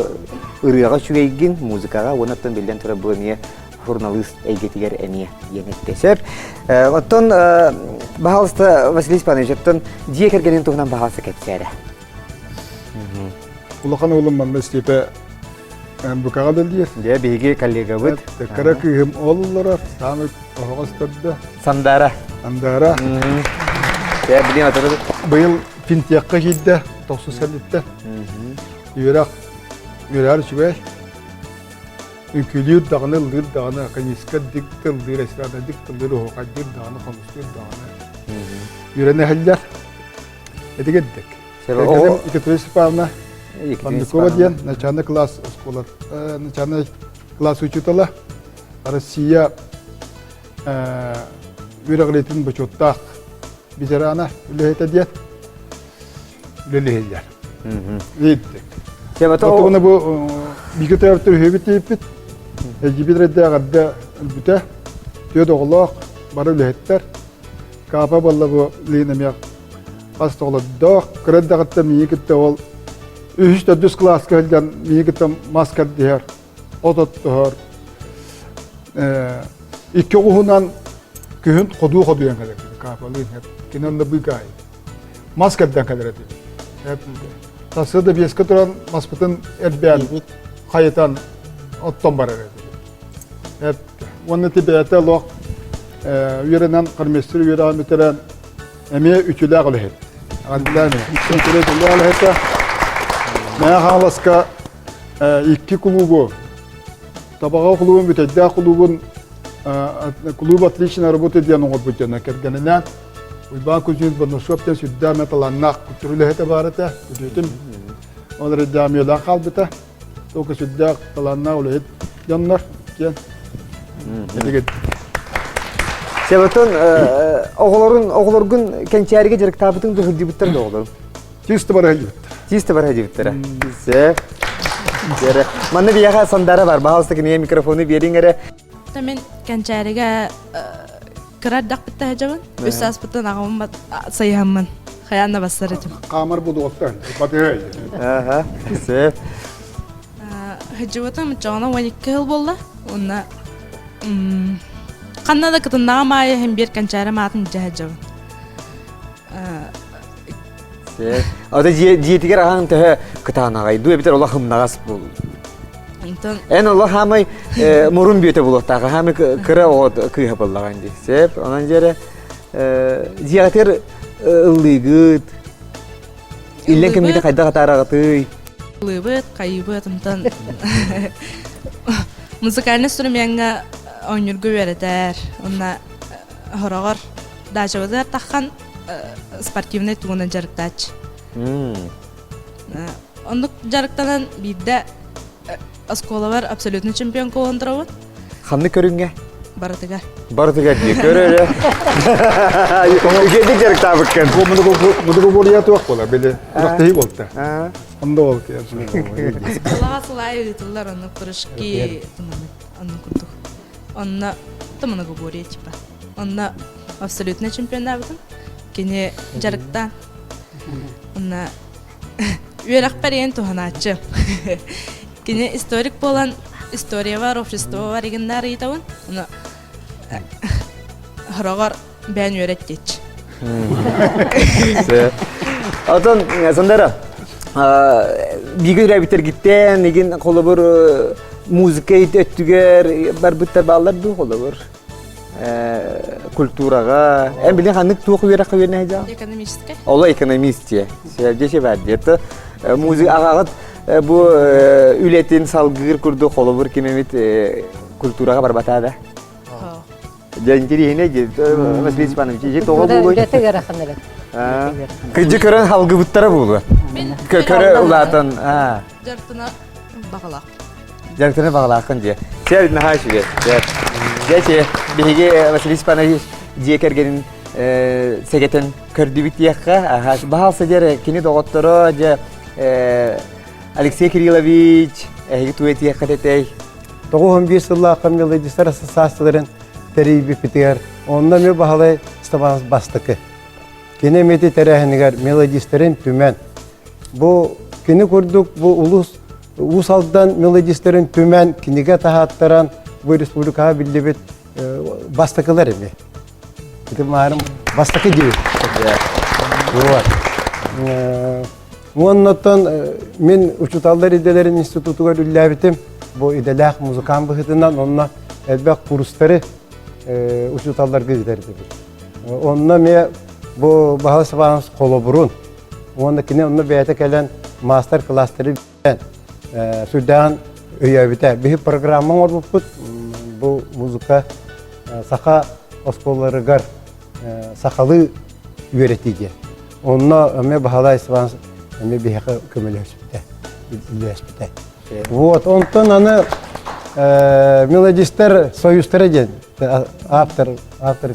ұрыяға чүгейгін музыкаға, онаттан білден тұры бұл әмие журналист әйгетігер әмие енеттесер. Оттон бағалысты Василий Спанович, оттон дие кергенен тұғынан бағалысы кәтсәрі. Улахан олым манда степе бұқаға дәлдер. Де, бейге коллега бұд. Тәккара күйім олылар, саны қоғастырды. Сандара. Сандара. Де, білен атырды. Бұйыл пинтияққа жейді, 90 сәлетті. Үйрәр жүгәй. Үкілер дағыны, ұлдыр дағыны, қанесқа дикті, ұлдыр әсірада дикті, ұлдыр оғадыр дағыны, қоныстыр дағыны. Үйрәні әлдер. Әдігеддік. Әкелем Екатерина Павловна Пандукова ден, начальный класс школы, начальный класс учителя, Россия үйрәғілетін бұчоттақ ветерана үліхеті ден, үлілігелер. Ейттік. Бұтығыны бұл бекеті әрттір өйбет ейіппет, әжібетрәдді ағадды үлбіті, төд оғылақ, бары үліхеттер, капа болла бұл лейнамияқ қасты оғылыддақ, күрәдді ағатты мейекетті ол 3-4 класска келген мейекетті маскар дейір, ототтығыр. Икке ұғынан күйін қоду қодуен кәдер, капа лейн, кенелді бұйқай. Маскардан кәдер әдер. Тасыды бескі тұран маспытын әрбәл қайытан оттон бар әреді. Оны тепеті лоқ үйерінен қырместір үйері аметерін әме үтілі ағылығет. Ағандылар мен. Үтілі ағылығеті. Мәе қағыласқа 2 клубы. Табаға клубын бүтәдді клубын клуб отлично работает ден оғыр бүтені кергенінен Uyban kuzin bunu şopten südda metalannak kültürlü hete barata. Kuzitim. Onları camiyodan kalbita. Toku südda talannak ulayet yanlar. Ken. Edeget. Себетон оғлоргун кенчәргә җирек табытың да хәдди биттер дә оғлорым. Чисто бар хәдди. Чисто бар хәдди биттер. Се. Яра. Маны бияга сандара бар. Баһаста кене микрофоны бериңере. Мен кенчәргә кырадак битә җабын. Үсәс битен агым сайһаммын. Хаянна басарытым. Камар буду оттан. Батый. Аха. Се. Хәҗүвәтем җана ваниккә ел булды. Онна Канада кытыннага майы һәм бер кенчәре матын җәһҗәбын. Се. Ада диетигә агаң тә кытанагай. Ду битер Аллах хымнагас бул. Эн Аллах хамай мурун бите булып тагы хамы кыра от кыйга буллаган ди. Сеп, анан жере диетер ылыгыт. Илле кемгә кайда катарагыты. Ылыгыт, кайбыт антан. Музыкальный инструментга ойнургу беретер. Онна хорогор дажыбызар таккан спортивный тугунан жарыктач. Ондук жарыктанан бидде оскола бар абсолютный чемпион колондырабын. Ханны көрүнгө? Баратыгар. Баратыгар ди көрөрө. Гедик жарыкта быккан. Муду болия туак бола беле. Урактай болду. Онда бол ке. Аллага сылай үтүлөр аны курышки аны курдук. Онна тамана говорит типа. Онна абсолютный чемпион абытын. Кене жарыкта. Онна үерак берен туханачы. Кене историк болан история бар, общество бар дегендер айтабын. Онна хорогор бен үйрөткеч. Атан сандара бигер битер гиттен деген колы бер музыка өттүгер бар биттер балдар ду колы бер культурага эм билен ханнык тук үйрөк берне жа Экономический. Ола экономистия деше бар дете музыка агат бу үлетин салгыр курду колы бер кемемит культурага бар батада. Жантири эне же мәсьәле испаным же тогы булган. Үдәтегә рәхмәт. Кыҗы көрән халгы буттара булды. Көрә улатан, Жартына багалак. Жартына багалакын же. Сәл нахашыгы. Жече биге мәсьәле испаны же кергән сегетен көрдү бит якка. Баһалса же кине доготторо же Алексей Кириллович тует якка тетей. Тогы 15 еллар камилдистер ассоциацияларын терибі питер. Онда ме бахалай стабанс бастыкы. Кене мети терәһенегәр мелодистерин түмен. Бу кине күрдүк бу улус алдан мелодистерин түмен кинеге тахаттаран бу республикага билдебет бастыкылар эме. Бите марым бастыкы дип. Вот. Моннотон мен учуталдар иделерин институтуга үлләбитим. Бу иделах музыкан быһытынан онна элбек курстары учуталдарга гидерди. Онна ме бу баһа сабанс колобурун. Онда кине онна бәйте келен мастер класстары сүрдән өйәбитә. Бу программа бар бу музыка саха осколларыгар сахалы үйрәтиге. Онна ме баһалай сабанс ме бихә көмеләште. Иләште. Вот онтон аны мелодистер союзтары ден автор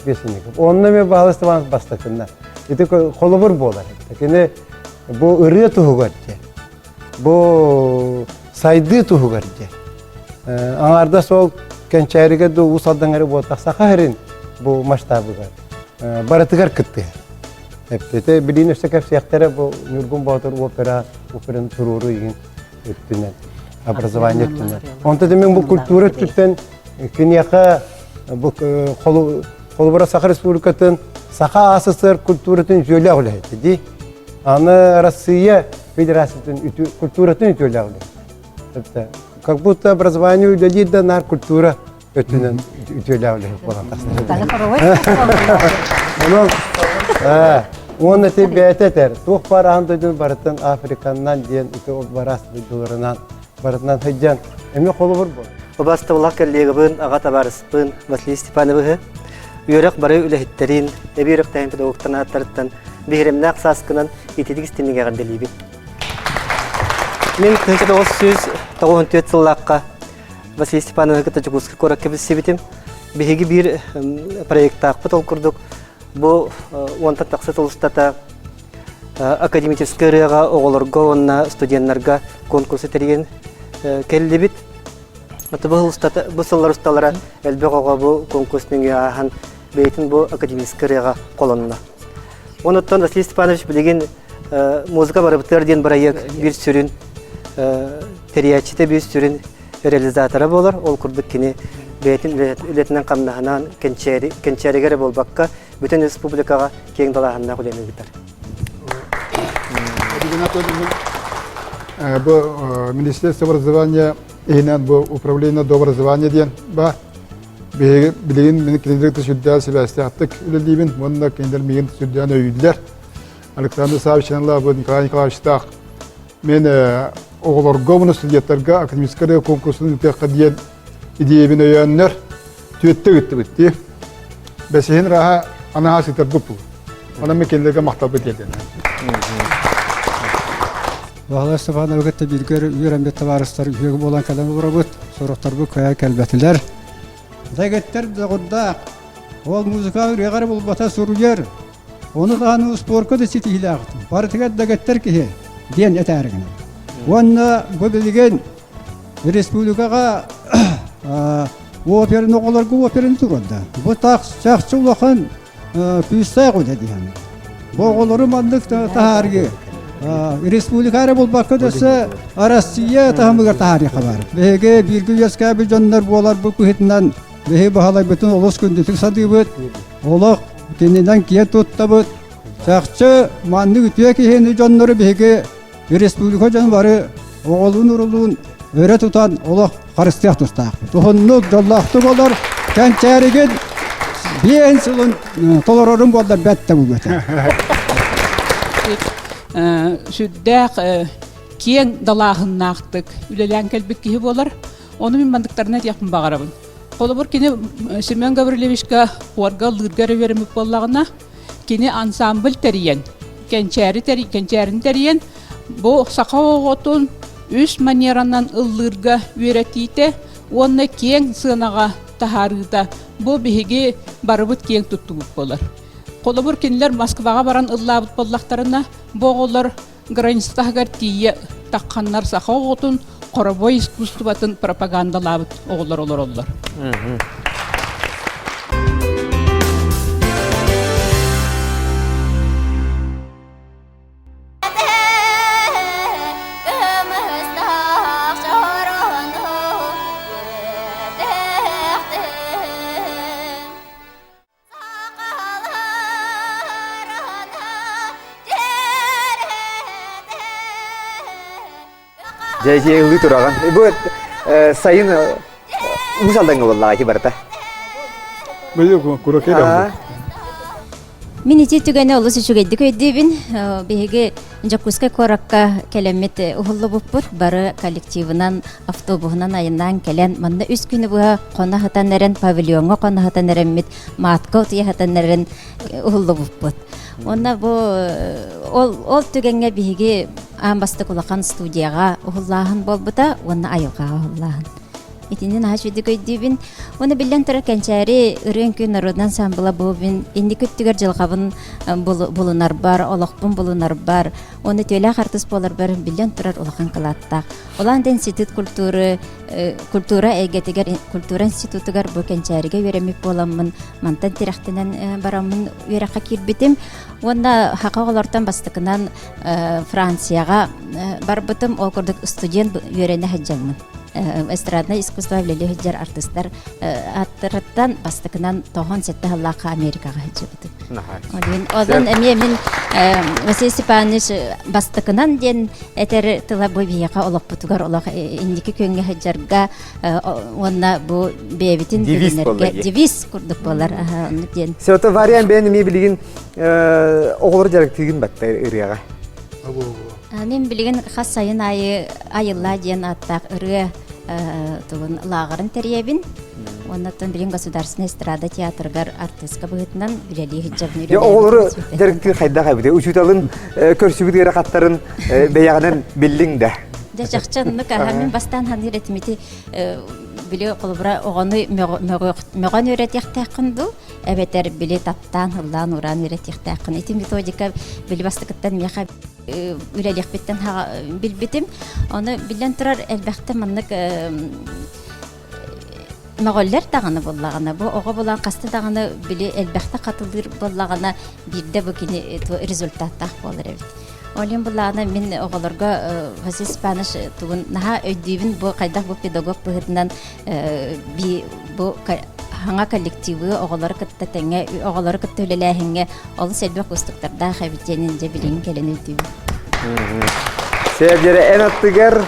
песенников. Онна ме баһаластыван бастыкында. Ите колобур болар. Кене бу ыры тугырды. Бу сайды тугырды. Аңарда сол кенчәриге ду усалдаңары болта сахарин бу масштабыга. Баратыгар кытты. Эпте билинеште кепсияктары бу Нургун Батыр операны туруру иген өттүнен. Образование өттүнен. Онда демен бу культура өттүнен киняка бу колубара Саха Республикатын Саха АССР культуратын жөле алайды ди. Аны Россия Федерациясын культуратын жөле алайды. Как будто образование удалит да на культура өттүнен жөле алайды болот. Оны тебететер. Тух парандыдын барытын Африканнан ден ите барас дуларынан барытынан хыджан. Эме колубур бу. Обастывлак келлегибин ага табарыспын Василий Степановы. үйрек бары үлехеттерин, эбирек тайын педагогтан аттарыттан, бейремне ақсаскынан итедік істемеге ғанделейбін. Мен 1994 жыллаққа Василий Степанович Таджикусский корак кебілсебетім. Беги bir проекта ақпыт ол күрдік. Бұл онтан тақсат ұлыстата академический рыға оғылырға, онна студенттарға конкурсы терген келді бит. Бұл сыллар ұсталара әлбек оға бұл конкурсының ағын бейтін бұл академический рыға қолынына. Оныттан Василий Степанович білеген музыка барыбытырден проект бір сүрін териячите bir сүрін реализаторы болар. Ол күрдік кені бейтін үлетінен қамнағынан кенчәрігері болбаққа bütün республикаға кең далағында құлемі бітір. Бұл Министерство образования Эйнан бұл управление до образования ден бар. Білеген мен кендерікті сүрден себәсті аттық үлелейбін. Мұнда кендер меген сүрден өйділер. Александр Савичанла, Николай Николаевичтақ. Мен оғыларға мұны студенттарға академический конкурсының үтеққа дейін идеябін өйенлер түйетті өтті бітті. Бәсейін раға ана асықтар бұл. Она мекендерге мақтал бітелден. Бағалай Степан өгетті білгер үйерәмбетті барыстар үйегі болан кәлемі бұра бұд, сұрақтар бұл көйә кәлбәтілер. Дәгеттер дұғырдақ, ол музыка үрегәрі бұл бата сұрулер. Оны дағаны спорқа да сетігілі ағытым. Бары тігер дәгеттер кеге, ден әтәрігіне. Онына бұл білген республикаға оперін оғыларға оперін тұрады. Бұл тақсы ұлақын күйістәй қойды дейін. Бұл оғылары мандық тағарғы. Республикары бұл бақыдысы Россия тағымығыр тарихы бар. Бәге біргі еске бір жонлар болар бұл күхетінен бәге бағалай бүтін олыс күндетік сады бұд. Олық кенеден кие тұтта бұд. Сақчы манды үтіе кехені жонлары бәге республика жон бары оғылын ұрылын өрі тұтан олық қарыстияқ тұстақ. Тұхынлық жоллақты болар кәнчәріген бейін сылын толырырын болар бәтті бұл өті. Сүддәк кең далағыннақтық үлелән кәлбет кейі болар. Оны мен мандықтарына тияқпын бағарабын. Қолы бір кені Семен Гаврилевичка қуарға лырғары веріміп болағына кені ансамбль тәріен, кәнчәрін тәріен бұл сақа оғытын үш манеранан ұллырға өретейті, оны кең сынаға тахарыда бұл бігеге барыбыт кең тұттығып болар. Қолы бір кенілер Москваға баран ұллабыт боллақтарына боғылар граництағар тие таққаннар сақа оғытын қорабой искусстватын пропагандалабыт оғылар. Жайжай ұлы тұраған. Бұл сайын ұсалдаңы боллаға ке барда. Бұл күрекей дәмді. Мен ете түгені олысы жүгейді көйдебін. Беге Жакускай коракка келемет ұғылы бұппыт. Бары коллективынан, автобуғынан айынан келен. Манда үз күні бұға қона хатан әрін, павильонға қона хатан әрін, маатқа ұтыя хатан әрін ұғылы бұппыт. Онна ол түгенге беге амбасты құлақан студияға ұғылағын болбыта, оны айылғаға ұғылағын. Итинен ачуды көйдебін. Оны білен тұрар кәнчәрі үрен күн народан самбыла болбын. Енді күттігер жылғабын болунар бар, олықпын болунар бар. Оны төйлі қартыс болар бар, білен тұрар олақан қылаттақ. Олан институт культура әйгетігер культура институтығар бұл кәнчәріге өреміп боламын. Мантан тирақтынан барамын өраққа кербетім. Онда хақағылардан бастықынан Францияға барбытым, ол көрдік студент өрені хаджалмын. Эстрадный искусство влили хеджер артисттар аттырыттан бастыкынан тохон сетте халлака Америкага хеджебит. Одан мен Василий Степанович бастыкынан ден этер тыла бобияка олоқпутугар олақ индики көнгө хеджерга онна бу бебитин дегенерге девиз курдук болар ден. Сето вариант бен ми билген оғлар жарык тигин батта ырыяга. Мен билген хас сайын айылла ден аттак ыры тугун лагарын теребин. Оннаттан билин государственный эстрада театргар артистка быгытынан билели хиджабны. Я олары дәргәр хайда хабыды. Учуталын көрсүгүдә рахаттарын бәягынан биллиң дә. Да жакчанны каһамин бастан ханы ретмити биле колбра огоны мөгөн өретяктакынду. Эбетер биле таптан хыллан уран өретяктакын. Ити методика биле бастыкыттан меха үлелек биттен билбитим. Аны билен турар элбәхтә маннык Мәгәлләр тагыны буллагана бу ого булган касты тагыны биле элбәхтә катылыр буллагана бирдә бу кине результаттах булыр бит. Олим буллагана мин оголорга Василий Спаныч тугын наһа өйдибин бу кайда бу педагог быгытынан би бу хаңа коллективы оголор кытта теңе оголор кытта үлеләһиңе ол селбек устуктарда хабитенин же билин келен өйдибин. Сәбире энаттыгар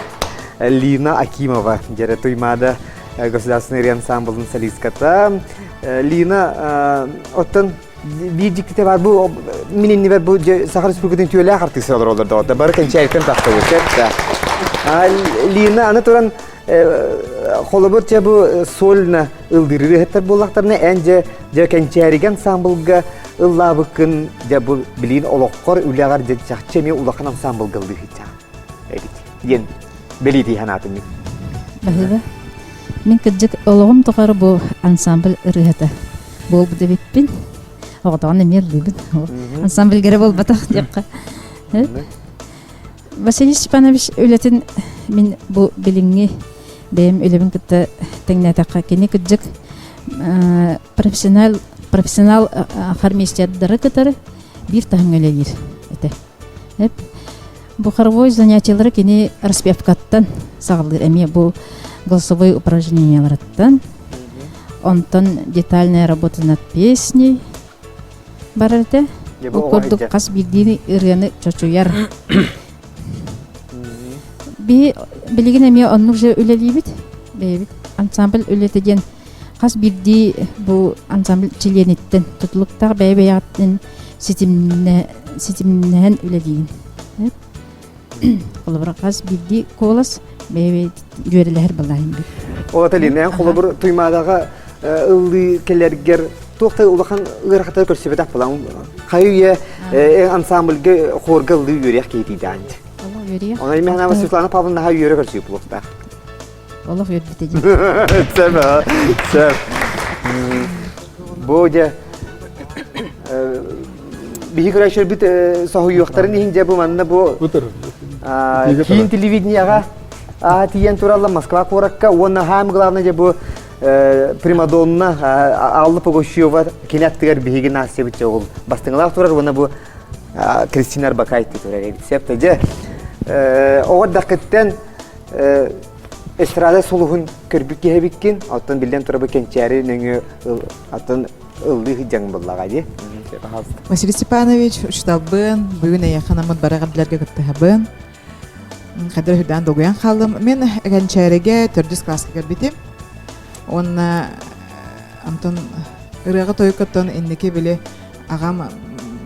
Лина Акимова жере туймада государственный ансамбльның солистката. Лина, оттан бирдикте бар бу мининни бар бу Сахар Республикатын түйеле артистлар оларда отта. Бары кенчайкын тақта өтет. Лина аны туран холобот же бу сольна ылдыры хеттер боллактарына энже же кенчайриген ансамбльга ыллабыкын же бу билин олоққор үлягар же чахчеме улақан ансамбль гылды хича. Эдик. Ен белити ханатым. Бәһибә. Мин кыджык олоғым тоқары бұл ансамбль ырыхата. Бол бұды бітпін. Оғытағаны мер лүбін. Ансамбль гәрі бол батақ депқа. Василий Степанович өлетін мен бұл біліңе бәйім өлебін күтті тәңнәтаққа кені кыджык профессионал хармейстердары кітары бір тағын өлелер. Бұл қарвой занятиялары кені распевкаттан сағылыр. Әме бұл голосовые упражнениялардан, онтон детальная работа над песней барырды. Бұл көрдік қас білдейді үргені чочуяр. Білеген әме онның же өлелейбіт. Ансамбль өлетеден қас білдей бұл ансамбль челенеттен тұтылықтар бәй-бәяттен сетімнен өлелейін. Қолыбыра қас білдей қолас бәй жөрелер балайым бит. Олаталин, холобур туймадагы ылды келергер тоқтай улахан ырахата көрсөбөт апалам. Хайе ансамбльге хоргылды йөрек кейтидан. Алла йөрек. Аны мен ана Светлана Павловна хай йөрек көрсөп булыкта. Алла йөрдите. Сәма. Сәм. Боҗа бигрәшер бит саху юктарын инде бу манна бу. Кин телевидениега тиен туралла Москва коракка оны хам главное же бу примадонна Алла Погощева кинеттер биги насибит жол бастыңлар турар оны бу Кристина Арбакайте турар рецепт же оор дакыттан эстрада сулухун көрбүкке хебиккен аттан билден турабы кенчәри нөңө аттан ылды жаң буллага же. Василий Степанович штабын бүгүн яханамын барагыдларга кыттыбын. Қадыр хүдән доғыян қалдым. Мен әгәнчәріге 4 классқа көрбетім. Оны антон ырығы той көттен еннеке біле ағам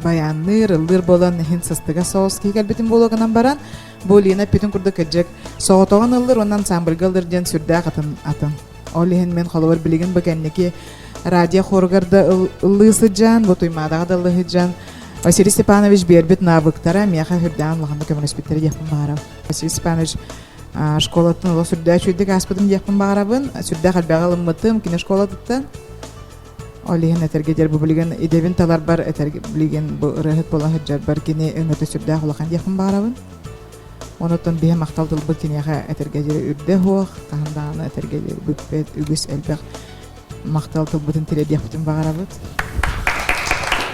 баяныр, ылдыр болан хин сыстыға соғыз кей кәлбетім болуғынан баран. Бұл ена петін күрді көджек. Соғытоған ылдыр, оннан самбылға ылдыр ден сүрді ағатын атын. Ол ен мен қолуыр білеген бұл кәннеке радио қорғырды ыллысы жан, бұл тұймадағы да ыллығы жан. Василий Степанович бербит навыктара, меха хүрдән лаханда коммуниспиттер яқын бағараб. Василий Степанович школатын олы сүрдә чүйдік аспыдым яқын бағарабын, сүрдә қалбәғалым мұтым, кені школатыттан. Олиген әтерге дер бұл білген идевін талар бар, әтерге білген бұл рахет болан хүджар бар, кені өңөті сүрдә құлақан яқын бағарабын. Онытын бейе мақталдыл бұл кені яқа әтерге дер үрді хоқ, тағындағаны әтерге дер бүкпет, үгіс әлбәқ мақталдыл бұтын теред яқпытын бағарабыд.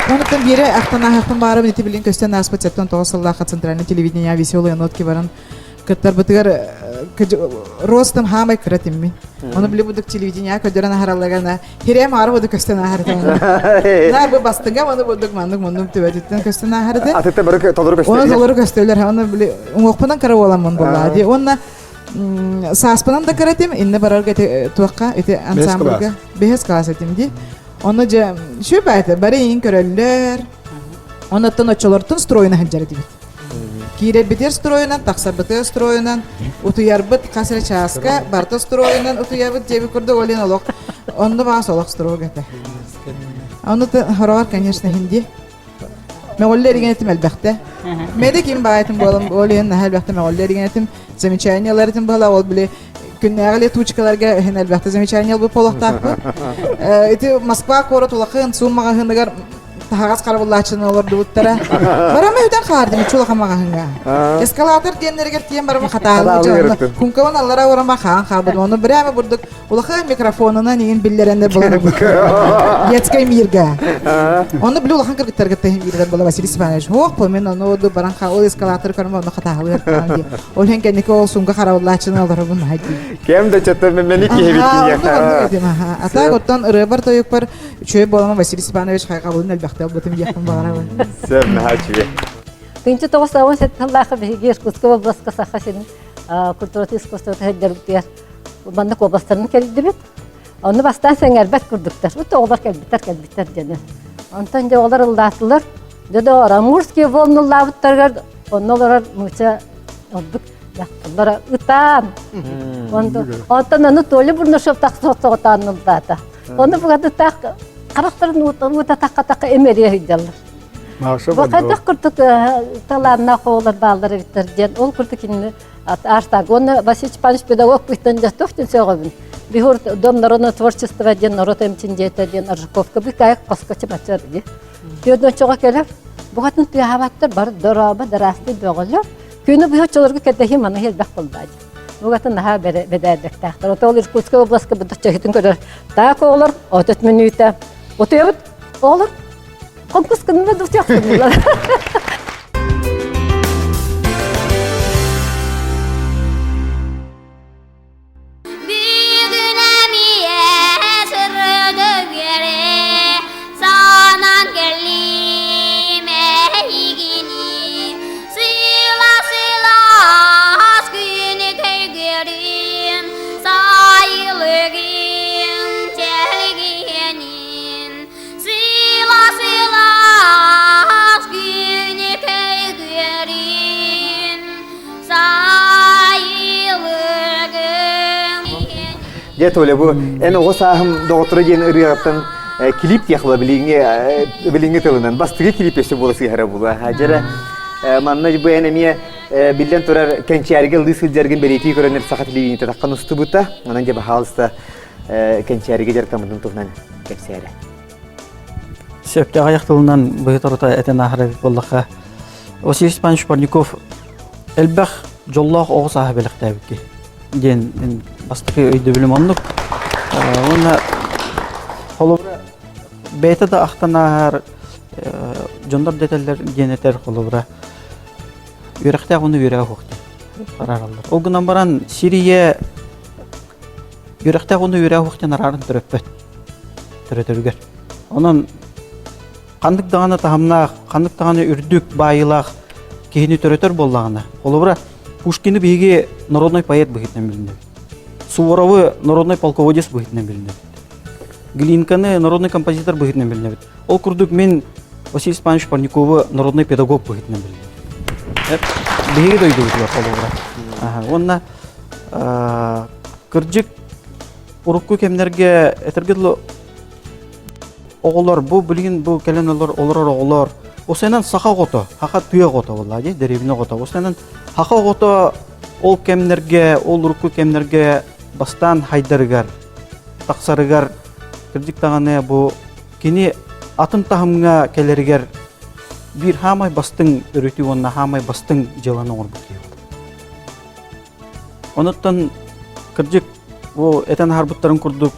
Онытын бері ақтана хақпын барым неті білген көстен аспыт 79 сыллаға центральный телевидение веселые нотки баран кыттар бұтығар ростым хамай кіратым мен. Оны біле бұдық телевидение көдерін ағаралығана херем ары бұдық көстен ағарды. Нар бұл бастыңға оны бұдық мандық мұндым төбәдеттен көстен ағарды. Атытта бірі толыры көстелер? Оны толыры көстелер. Оны біле оңықпынан кірі оламын болады. Оны саспынан да кіратым, инне барарға туаққа, ансамблға 5 класс етім де. Оны же шөп әйті, бәрі ең көрелер. Оны тұн өтчілердің стройына хәджәрі дейбет. Кейрер бітер стройынан, тақсар бітер стройынан, ұтыяр біт қасыры часка, барты стройынан ұтыяр біт жебі күрді олен олық. онда баа солох строго гете. Оны да хорогар, конечно, хинди. Меголлер деген этим әлбәттә. Меде ким баайтым болам, олен әлбәттә меголлер деген этим замечаниялар этим бала ол биле күннәгеле тучкаларга һәм әлбәттә замечаниялар бу полохтар. Эти Москва корот улакын суммага хындагар тагаз карабыллачын олар дуттара. Барама үтен хардым чулахамага хынга. Эскалатор деннергер тиен барама хатаалы. Кункаван аллара орама хан хабыр. Оны берәме бурдык улаха микрофонына неген биллеренде булды. Детский мирга. Оны биле улахан кыргыттарга тәһим биргән була Василий Степанович. Хох, мен аны оды баран ха эскалатор карма оны хатаалы. Ол һәң нике ол сумга карабыллачын алар бу хайди. Кем да чатта мене киһебит кия. Ата готтан рыбар тоюк бар. Чөй болама Василий Степанович хайга булын әлбәттә бутым яқын бара. Сәм хачве. Кынчы тоғысауын сәттіллақы бігер күсківа басқа сақашын культураты искусствоты хәддербіттер. Бандық областарын кәлді бет. Оны бастан сәң әлбәт күрдіктер. Өтті оғылар кәлбіттер дені. Онтан де оғылар ұлдатылар. Деді Рамурский волнуллабыттарғар. Оны олар мұча олдық яқтылар ұтан. Онтан оны толы бұрнышып тақсоғытағын ұлдата. Оны бұғады тақ қарақтарын ұта таққа әмерия үйдалар. Бақайдақ күртік таланына қоғылар балдары біттерден. Ол күртік енді артақ. Оны Василий Степанович педагог бұйтын жастықтың сөғібін. Бихур Дом народного творчества ден, народ эмчиндета ден, Аржиковка бікайық қосқачы бачар де. Түйеден чоға келіп, бұғатын түйхабаттар бар дұрабы, дырасты дөғілер. Күйіні бұйотчыларға кәддәхи маны хелбәқ болдайды. Бұғатын наға бәдәдік тақтыр. Ота ол Иркутска обласқа бұдық чахетін көрер. Тақ оғылар, отыт минуйта. Ота ебіт, оғылар. Конкурс кынына дұрт яқтырдылар. Дет оле бу эн ого сахым доктора ген ырыяттан клип яхла билинге тылынан бастыгы клип эсе боласы хара була. Хажара манна бу энеме билден турар кенчәргә лысыл жәрген берети көрөнер сахат ливине таккан устубута. Анан же бахалста кенчәргә жәркамдын турнан кепсәре. Септә аяктылынан бу торта этен ахыры боллаха. Василий Степанович Парников элбах жоллах ого сахабелек табыки. Ден бастыкы өйдө билим ондук. Оны холобра бейта да ахтанаар жондар детелер генетер холобра. Үрәктә уны үрәгә хокты. Карарлар. Ол гынан баран Сирия үрәктә уны үрәгә хокты нарарын төрөппөт. Төрөтөргөр. Онун кандык даганы тахамна, кандык даганы үрдүк байылак кийини төрөтөр боллагына. Холобра Пушкины биге народный поэт быгытнан билинди. Суворовы народный полководец быгытнан билинди. Глинканы народный композитор быгытнан билинди. Ол курдук мен Василий Степанович Парниковы народный педагог быгытнан билинди. Биге дойду булар холобра. Онна кыржык урукку кемнерге этергедло оголор бу билген бу келен олор Осенен саха гото, хака туя гото боллади, деревне гото. Осенен хака гото ол кемнерге, ол рукку кемнерге бастан хайдарыгар, таксарыгар кирдик таганы бу кини атын тахымга келергер бир хамай бастың өрөтү онна хамай бастың жыланы орбуки. Оноттан кирдик бу этен харбуттарын курдук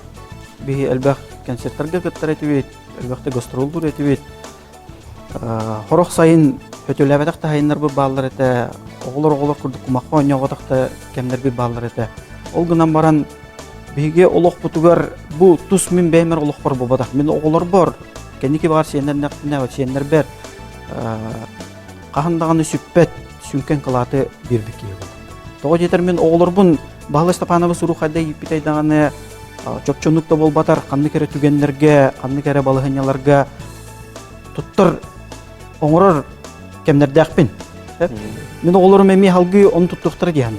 би элбах концерттерге кеттиретибит, элбахта гастрол буретибит. Хорох сайын хөтөләбәдәк тайыннар бу баллар эте, оглор курдук кумакка ойнагыдакта кемнер бу баллар эте. Ол гынан баран биге олох бутугар бу тус мин бәймер олох бар бабадак. Мен оглор бар. Кеники бар сендер нәкне ва сендер бер. Кахындаганы сүппет, сүнкен кылаты бирбеки. Тоо жетер мен оглор бун Бағлы Степановы сурухайда ипитайдаганы чопчонукта болбатар, канны кере түгеннерге, канны кере балыгыняларга туттар оңорор кемнерде акпин. Мен оғылырым әме халгы оны туттуқтыр дейін.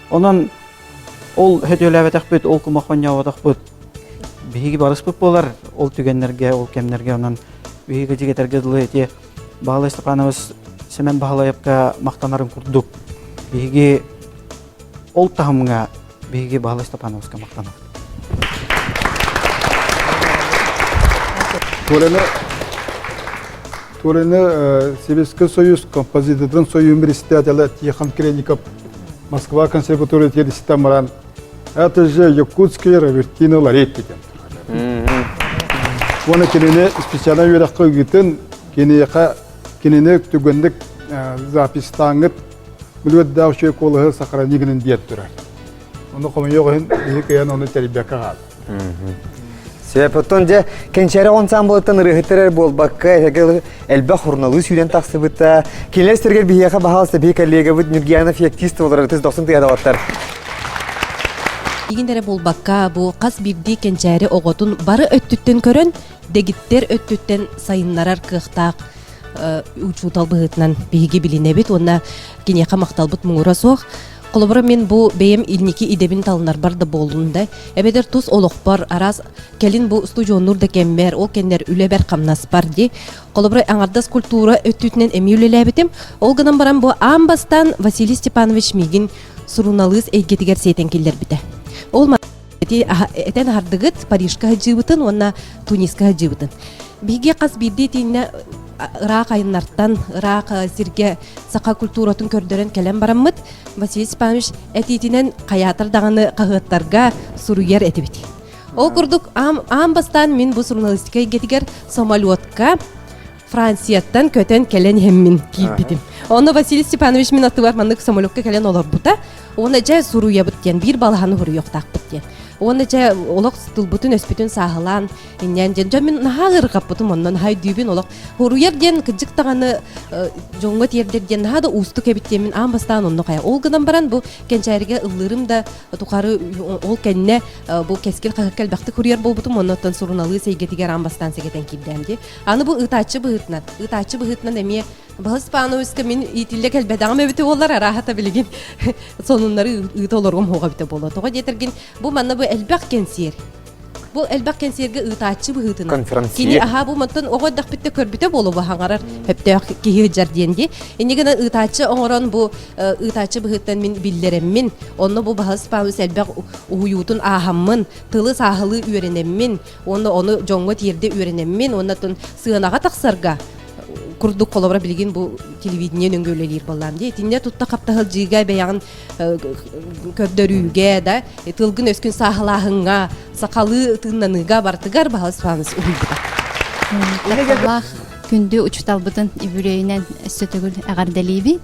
Онан ол хөтөләбет ақпет, ол кумақпан яуат ақпет. биһиги барыспыт болар ол түгеннерге ол кемнерге онан биһиги жигетерге дылы эти Бағалай Степановыз Семен Бағалаевка мақтанарын курдук биһиги ол тахымга биһиги Бағалай Степановызга мақтанар. Турene Советский Союз композитордың Союз университеті Тихон Креников Москва консерватория системаран это же якутские равертины ларит деген. Оны кенене специально юраққа үгітін кенене түгендік запистаңып мүлөт даушы қолығы сақаранигінің дет тұрар. Оны қомын еғін ехекаян оны тәрбияқа қалды. Себептен же кенчәре ансамбльтан рөхетерер болбакка әлбә журналист юлен тақсы бita келестерге бияха баһалса бе коллега бит Нургиянов активист олар тез 90 тыядаваттар. Игендере болбакка бу кас бирди кенчәре оготун бары өттүттен көрөн дегиттер өттүттен сайыннарар кыктак учутал быгытнан биге билинебит онна кинеха макталбыт муңура сох. Колобра мен бу бейем илники идебин талынар барды болунда. Эбедер тус олоқпар арас келин бу студионур да кеммер, ол кендер үлебер камнас бар ди. Колобра аңардас культура өттүтнен эми үлелебитим. Ол гынан барам бу амбастан Василий Степанович Мигин суруналыс эйгетигер сейтен келдер бите. Ол этен хардыгыт Парижка хаджыбытын, онна Туниска хаджыбытын. Биге кас бирди тине Ираак айыннарттан, Ираак сирге сақа культуратын көрдөрен келен бараммыт, Василий Степанович әтейтінен қаятыр дағаны қағыттарға сұруер әтебеті. Ол күрдік амбастан мен бұл журналистика кетігер самолетка Францияттан көтен келен хеммин кейіппетім. Оны Василий Степанович мен аты бар маңдық самолетка келен олар бұта, оны жай сұруя бұттен, бір балағаны хүрі yoқтақ бұттен. Оны жа олық стылбытын өспетін сағылан, иннен жен. Жа мен наға ғырғап бұтым оннан хай дүйбен олық. Хоруер ден күджік тағаны жоңғы тердер ден наға да ұсты кәбіттен мен амбастан онны қая. Ол ғынан баран бұл кенчайырге ұллырым да тұқары ол кәнне бұл кәскел қағықкәл бақты хоруер бол бұтым оннаттан сұрыналы сейгетігер амбастан сегетен келдәмде. Аны бұл ұтачы бұғытнан әме Бағыз Спановиска мен итілі кәлбәдағым өбіті олар арахата білген сонынлары ұйты оларғым хоға біті болды. Тоға жетірген бұл манна бұл әлбәқ кенсер. Бұл әлбәқ кенсерге ұтачы бұғытына. Кені аға бұл мұнтын оғы дақпетті көрбіті болу бағаңарар өпті кейі жарденде. Енегені ұтачы оңыран бұл ұтачы бұғыттан мен білдереммен. Оны бұл Бағыз Спановис әлбәқ ұйутын ағаммын, тылы сағылы үйренеммен, оны жоңғы терде үйренеммен, оны сығынаға тақсарға. Курдук колобра билген бу телевидение өңгөлелер боллам ди. Тинне тутта каптагыл жига баягын көрдөрүүгө да, тылгын өскүн сахалахынга, сакалы тыннаныга бартыгар Бағаласпаныз уйда. Аллах күндү учталбытын ибүрөйүнөн сөтөгүл агардалиби.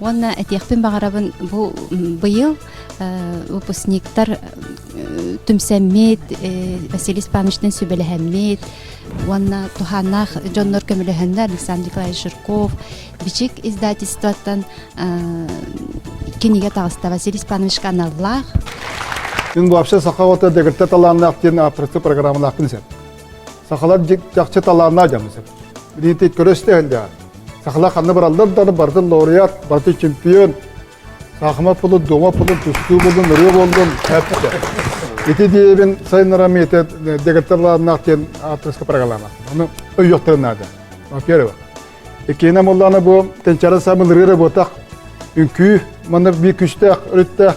Онна этехпен багарабын бу быйыл выпускниктар Түмсәммет, Василий Степановичтен сөбеләһәммет, онна туханах Джоннор көмөлөһәндә Александр Николаевич Жирков, бичик издательствоттан киниге тагыста Василий Степанович каналлар. Мен вообще сахавата дегерте таланна активный авторсы программаны акынсып. Сахалар жакчы таланна жамысып. Биринте көрөстө элде. Сахала ханны баралдар бардын лауреат, барды чемпион. Сахма пулу, дома пулу, түстүү болдун, рö болдун, хәпте. Эти дебин сайынарам ете дегертерларына актен авторская программа. Оны өйөктөрүн надо. Во-первых. Экене молланы бу тенчара самыл рыра ботак. Үнкү, мана би күчтәк, өрөттәк.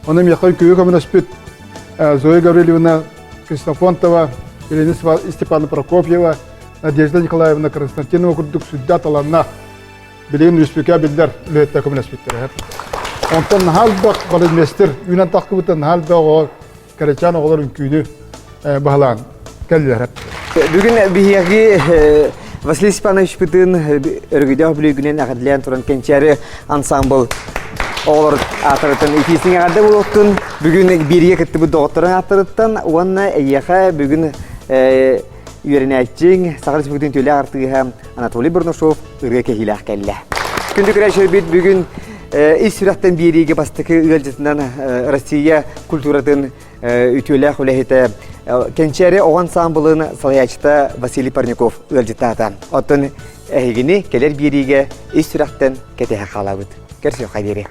Оны мехай күгө коммунаспит. Зоя Гавриловна Кристофонтова, Елена Степановна Прокопьева, Надежда Николаевна Константинова курдук судья таланна. Билен республика билдер лөттә коммунаспиттер. Онтан халдак балместер, юнан такыбытын халдак Карачан оғылар үнкүйді бағылан кәлілер. Бүгін бігеғі Василий Степанович бұтын өргіде білігінен әғаділен тұран кенчәрі ансамбл оғылар атырыттын. Икесінің әғады болуқтын бүгін берге кітті бұл доғыттырын атырыттын. Оны әйеға бүгін үйеріне әйтчің Сағарыс бүгін төлі ағартығы Анатолий Бурнушов үрге кәхілі әқкәлі. Күнді күрәшір бет бүгін İsrail'ten biriye bastıkı ülkesinden Rusya kültürünün ütüyle hulehite kençeri o ansambulun salayacıta Vasily Parnikov ülkesinden. Otun ehigini keler biriye İsrail'ten ketehe kalavut. Görüşürüz haydi.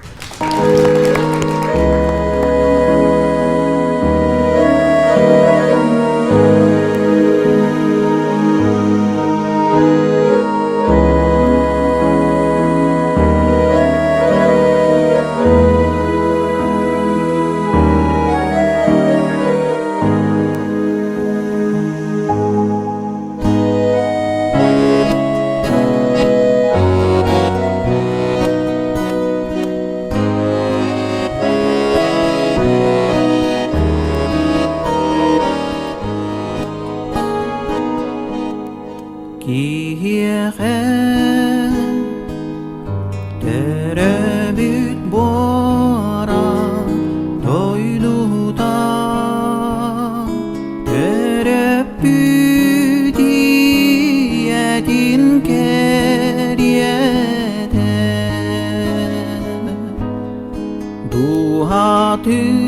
Terebit bora doyluda terebbüt yedin keriyede duhatın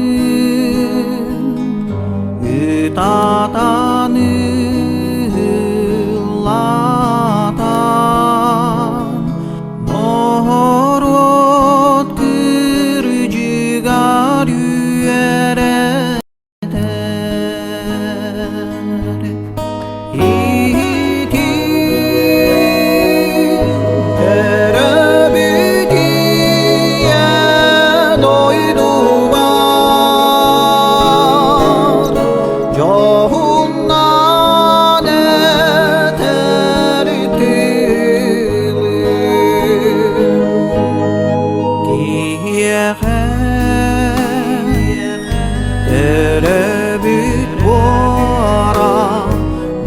ıtatanı Nohorot kırcıgar yüereter İhti terebüdiye doydu var Cahundan terebüt bora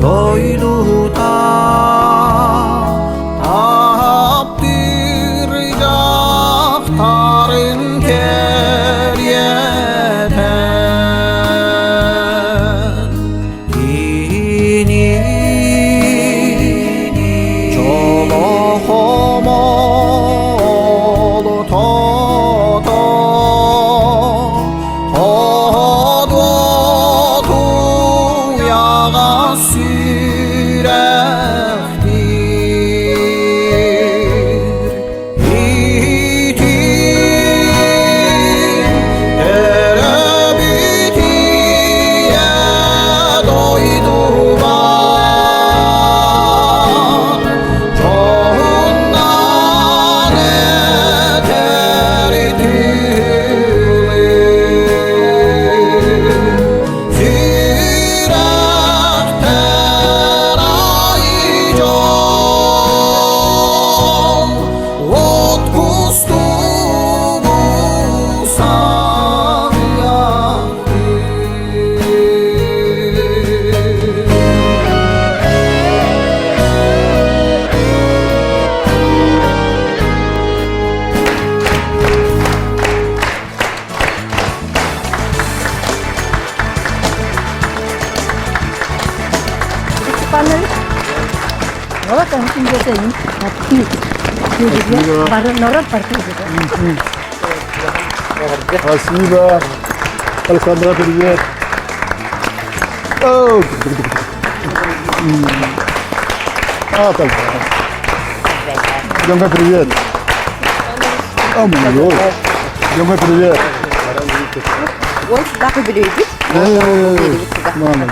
doyluda tapdıracak tarın keriyeten dini çolahomolu tata Вот он интересный. Народ партии. Спасибо. Александра, привет. Так. Демка, привет. Ой, Демка, привет. Ой, сюда побелюйте. Мама,